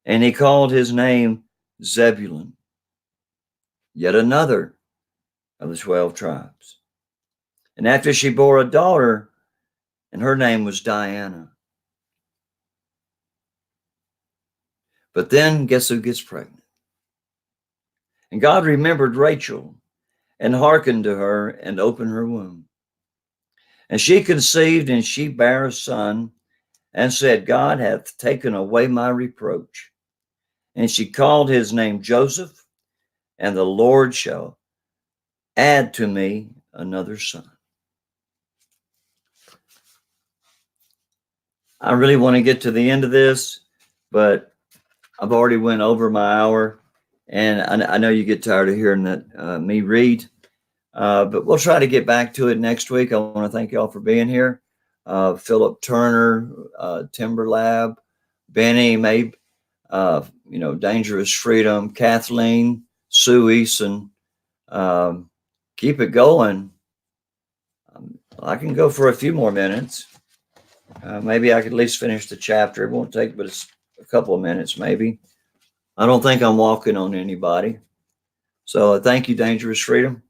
And he called his name Zebulun, yet another of the 12 tribes. And after she bore a daughter, and her name was Diana. But then guess who gets pregnant? And God remembered Rachel, and hearkened to her, and opened her womb. And she conceived, and she bare a son, and said, God hath taken away my reproach. And she called his name Joseph, and the Lord shall add to me another son. I really want to get to the end of this, but I've already went over my hour, and I know you get tired of hearing that me read, but we'll try to get back to it next week. I want to thank y'all for being here. Philip Turner, Timber Lab, Benny, Mabe, Dangerous Freedom, Kathleen, Sue Eason. Keep it going. I can go for a few more minutes. Maybe I could at least finish the chapter. It won't take but a couple of minutes, maybe. I don't think I'm walking on anybody. So thank you, Dangerous Freedom.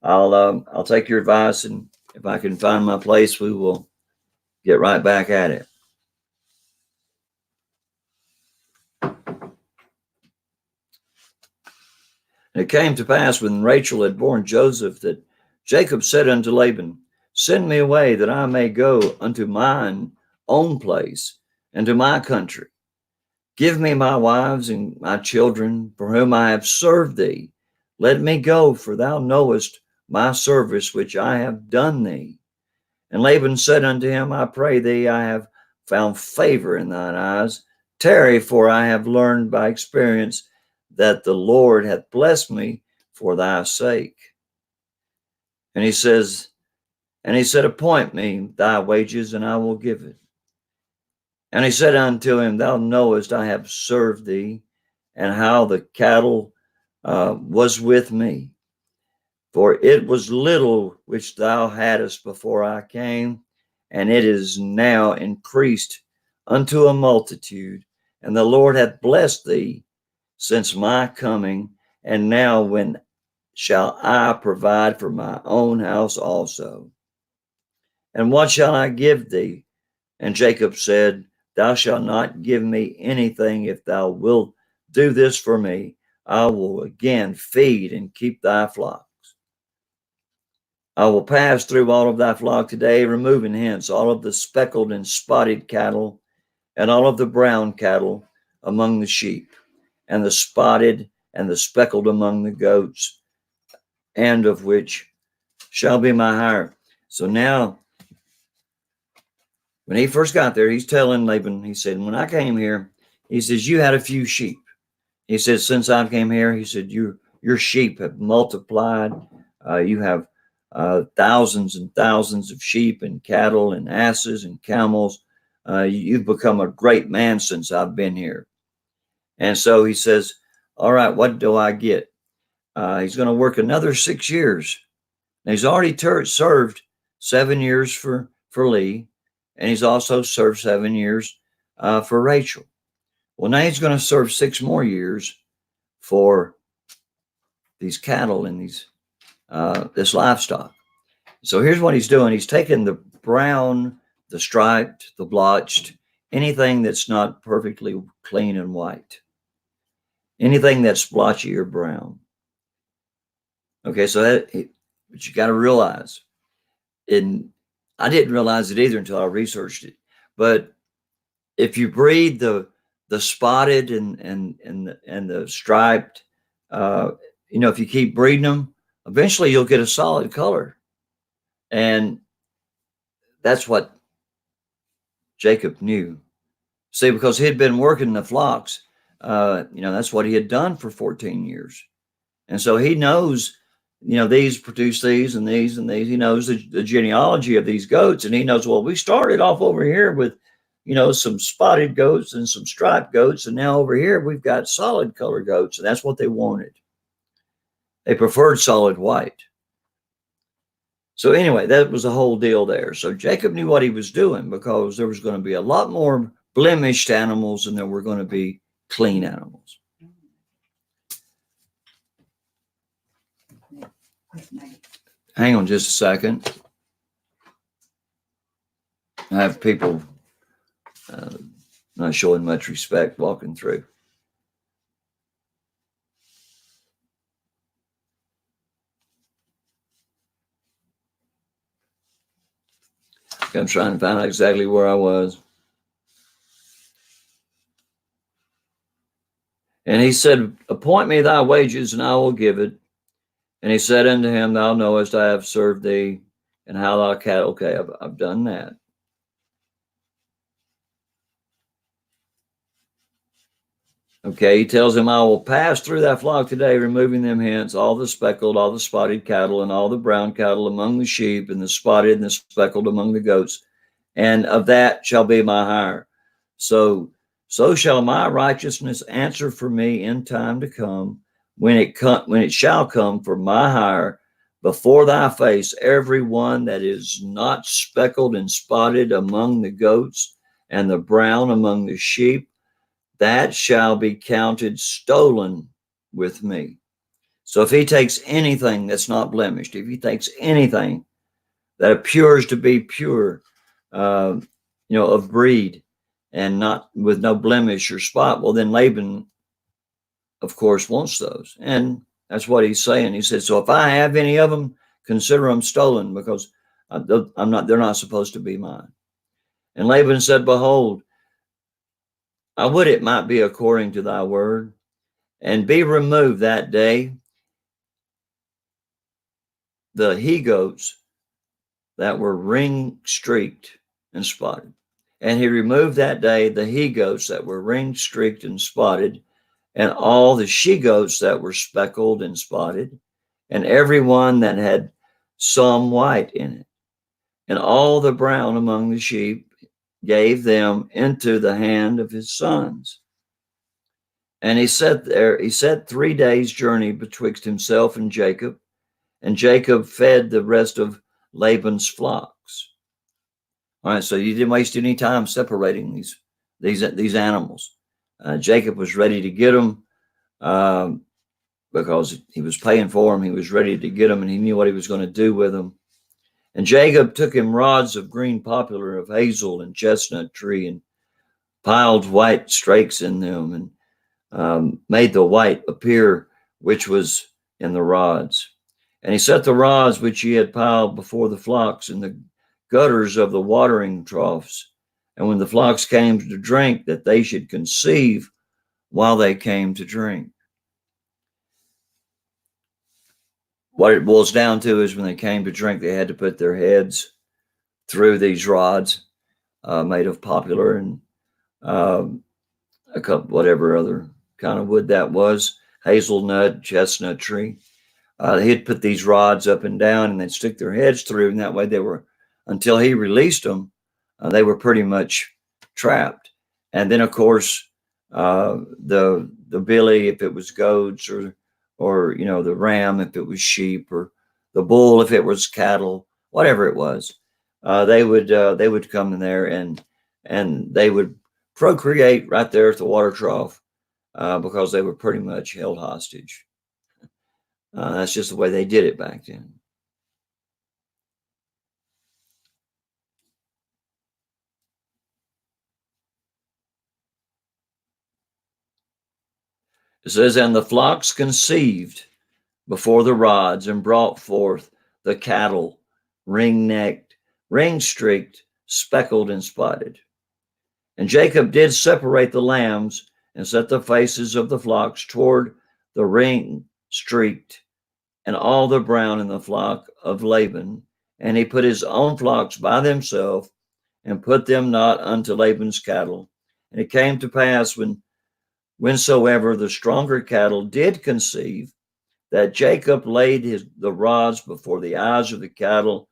I'll take your advice, and if I can find my place, we will get right back at it. And it came to pass when Rachel had borne Joseph that Jacob said unto Laban, Send me away that I may go unto mine own place and to my country. Give me my wives and my children, for whom I have served thee. Let me go, for thou knowest my service which I have done thee. And Laban said unto him, I pray thee, I have found favor in thine eyes. Tarry, for I have learned by experience that the Lord hath blessed me for thy sake. And he said, Appoint me thy wages, and I will give it. And he said unto him, Thou knowest I have served thee, and how the cattle was with me. For it was little which thou hadst before I came, and it is now increased unto a multitude. And the Lord hath blessed thee since my coming, and now when shall I provide for my own house also? And what shall I give thee? And Jacob said, Thou shalt not give me anything. If thou wilt do this for me, I will again feed and keep thy flocks. I will pass through all of thy flock today, removing hence all of the speckled and spotted cattle, and all of the brown cattle among the sheep, and the spotted and the speckled among the goats, and of which shall be my hire. So now, when he first got there, he's telling Laban, he said, when I came here, he says, you had a few sheep. He says, since I came here, he said, your sheep have multiplied. You have thousands and thousands of sheep and cattle and asses and camels. You've become a great man since I've been here. And so he says, all right, what do I get? He's going to work another 6 years. Now, he's already served 7 years for Lee, and he's also served 7 years for Rachel. Well, now he's going to serve 6 more years for these cattle and this livestock. So here's what he's doing. He's taking the brown, the striped, the blotched, anything that's not perfectly clean and white, anything that's blotchy or brown. Okay, so but you got to realize, and I didn't realize it either until I researched it, but if you breed the spotted and the striped, if you keep breeding them, eventually you'll get a solid color. And that's what Jacob knew. See, because he had been working the flocks, that's what he had done for 14 years. And so he knows, these produce these and these and these. He knows the genealogy of these goats. And he knows, well, we started off over here with, some spotted goats and some striped goats. And now over here, we've got solid color goats. And that's what they wanted. They preferred solid white. So anyway, that was the whole deal there. So Jacob knew what he was doing, because there was going to be a lot more blemished animals than there were going to be clean animals. Hang on just a second. I have people not showing much respect walking through. I'm trying to find out exactly where I was. And he said, appoint me thy wages, and I will give it. And he said unto him, thou knowest I have served thee, and how thy cattle. Okay, I've done that. Okay, he tells him, I will pass through thy flock today, removing them hence, all the speckled, all the spotted cattle, and all the brown cattle among the sheep, and the spotted and the speckled among the goats. And of that shall be my hire. So shall my righteousness answer for me in time to come, when it shall come for my hire before thy face, every one that is not speckled and spotted among the goats, and the brown among the sheep, that shall be counted stolen with me. So if he takes anything that's not blemished, if he takes anything that appears to be pure, uh, of breed and not with no blemish or spot, well, then Laban, of course, wants those. And that's what he's saying. He said, so if I have any of them, consider them stolen, because they're not supposed to be mine. And Laban said, behold, I would it might be according to thy word, and be removed that day the he goats that were ring streaked and spotted. And he removed that day the he goats that were ring streaked and spotted, and all the she goats that were speckled and spotted, and every one that had some white in it, and all the brown among the sheep, gave them into the hand of his sons. And he set 3 days' journey betwixt himself and Jacob fed the rest of Laban's flocks. All right, so you didn't waste any time separating these animals. Jacob was ready to get them because he was paying for them. He was ready to get them, and he knew what he was going to do with them. And Jacob took him rods of green poplar, of hazel and chestnut tree, and piled white strakes in them, and made the white appear which was in the rods. And he set the rods which he had piled before the flocks in the gutters of the watering troughs. And when the flocks came to drink, that they should conceive while they came to drink. What it boils down to is when they came to drink, they had to put their heads through these rods made of poplar and a couple, whatever other kind of wood that was, hazelnut, chestnut tree. He'd put these rods up and down, and they'd stick their heads through, and that way they were, until he released them, they were pretty much trapped. And then, of course, the billy, if it was goats, or the ram if it was sheep, or the bull if it was cattle, whatever it was, they would come in there and they would procreate right there at the water trough because they were pretty much held hostage. That's just the way they did it back then. It says, and the flocks conceived before the rods and brought forth the cattle, ring-necked, ring-streaked, speckled, and spotted. And Jacob did separate the lambs and set the faces of the flocks toward the ring-streaked, and all the brown in the flock of Laban. And he put his own flocks by themselves, and put them not unto Laban's cattle. And it came to pass whensoever the stronger cattle did conceive, that Jacob laid the rods before the eyes of the cattle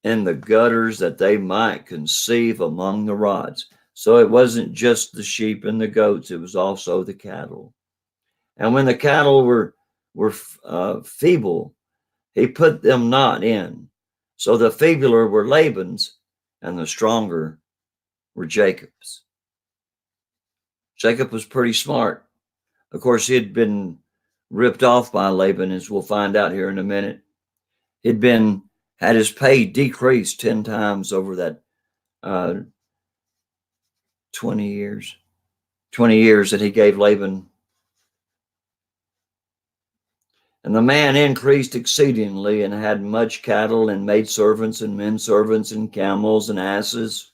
in the gutters, that they might conceive among the rods. So it wasn't just the sheep and the goats, it was also the cattle. And when the cattle were feeble, he put them not in. So the feebler were Laban's, and the stronger were Jacob's. Jacob was pretty smart. Of course, he had been ripped off by Laban, as we'll find out here in a minute. He'd had his pay decreased 10 times over that 20 years that he gave Laban. And the man increased exceedingly and had much cattle and maidservants and men servants and camels and asses.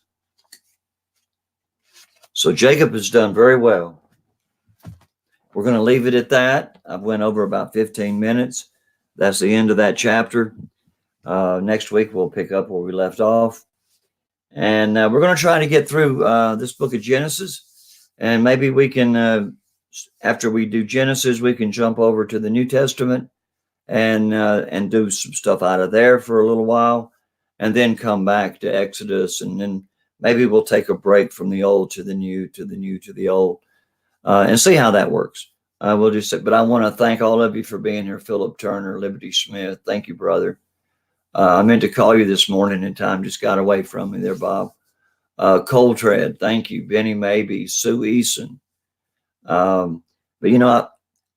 So Jacob has done very well. We're going to leave it at that. I went over about 15 minutes. That's the end of that chapter. Next week, we'll pick up where we left off. And we're going to try to get through this book of Genesis. And maybe we can, after we do Genesis, we can jump over to the New Testament and do some stuff out of there for a little while, and then come back to Exodus, and then maybe we'll take a break from the old to the new, to the new to the old, and see how that works. We'll just say, but I want to thank all of you for being here. Philip Turner, Liberty Smith, thank you, brother. I meant to call you this morning and time just got away from me there, Bob. Coltrane, thank you. Benny Maybe, Sue Eason. But you know, I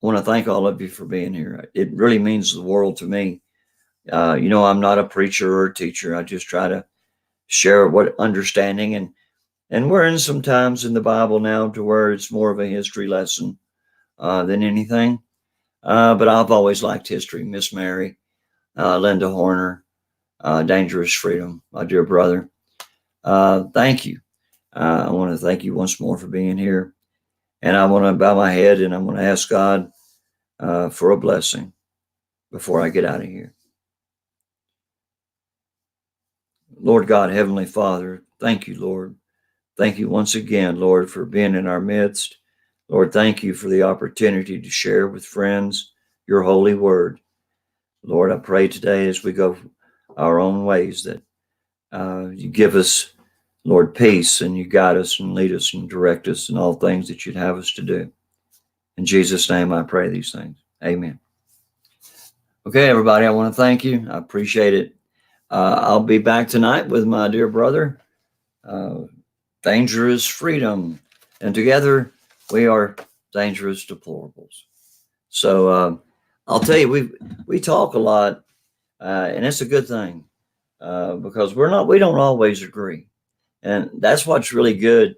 want to thank all of you for being here. It really means the world to me. You know, I'm not a preacher or a teacher. I just try to share what understanding, and we're in some times in the Bible now to where it's more of a history lesson than anything. But I've always liked history. Miss Mary, Linda Horner, Dangerous Freedom, my dear brother. Thank you. I want to thank you once more for being here. And I want to bow my head and I want to ask God for a blessing before I get out of here. Lord God, Heavenly Father, thank you, Lord. Thank you once again, Lord, for being in our midst. Lord, thank you for the opportunity to share with friends your holy word. Lord, I pray today as we go our own ways that you give us, Lord, peace, and you guide us and lead us and direct us in all things that you'd have us to do. In Jesus' name, I pray these things. Amen. Okay, everybody, I want to thank you. I appreciate it. I'll be back tonight with my dear brother, Dangerous Freedom. And together we are Dangerous Deplorables. So I'll tell you, we talk a lot, and it's a good thing because we don't always agree. And that's what's really good.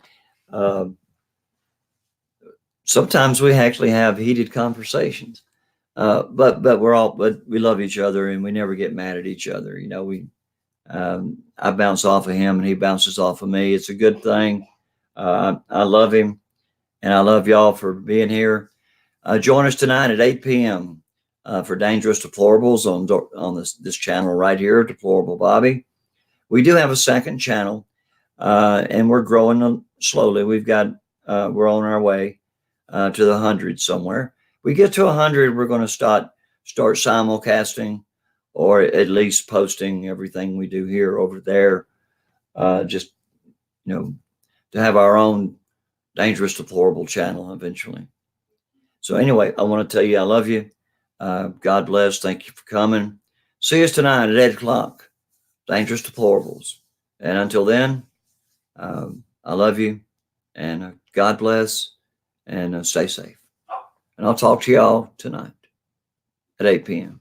Sometimes we actually have heated conversations, but we love each other and we never get mad at each other. You know, I bounce off of him and he bounces off of me. It's a good thing. I love him and I love y'all for being here. Join us tonight at 8 p.m. For Dangerous Deplorables on this channel right here, Deplorable Bobby. We do have a second channel. And we're growing slowly. We're on our way to the 100 somewhere. We get to 100, we're going to start simulcasting, or at least posting everything we do here over there. Just, you know, to have our own Dangerous Deplorable channel eventually. So anyway, I want to tell you I love you. God bless. Thank you for coming. See us tonight at 8 o'clock. Dangerous Deplorables. And until then, I love you, and God bless, and stay safe. And I'll talk to y'all tonight at 8 p.m.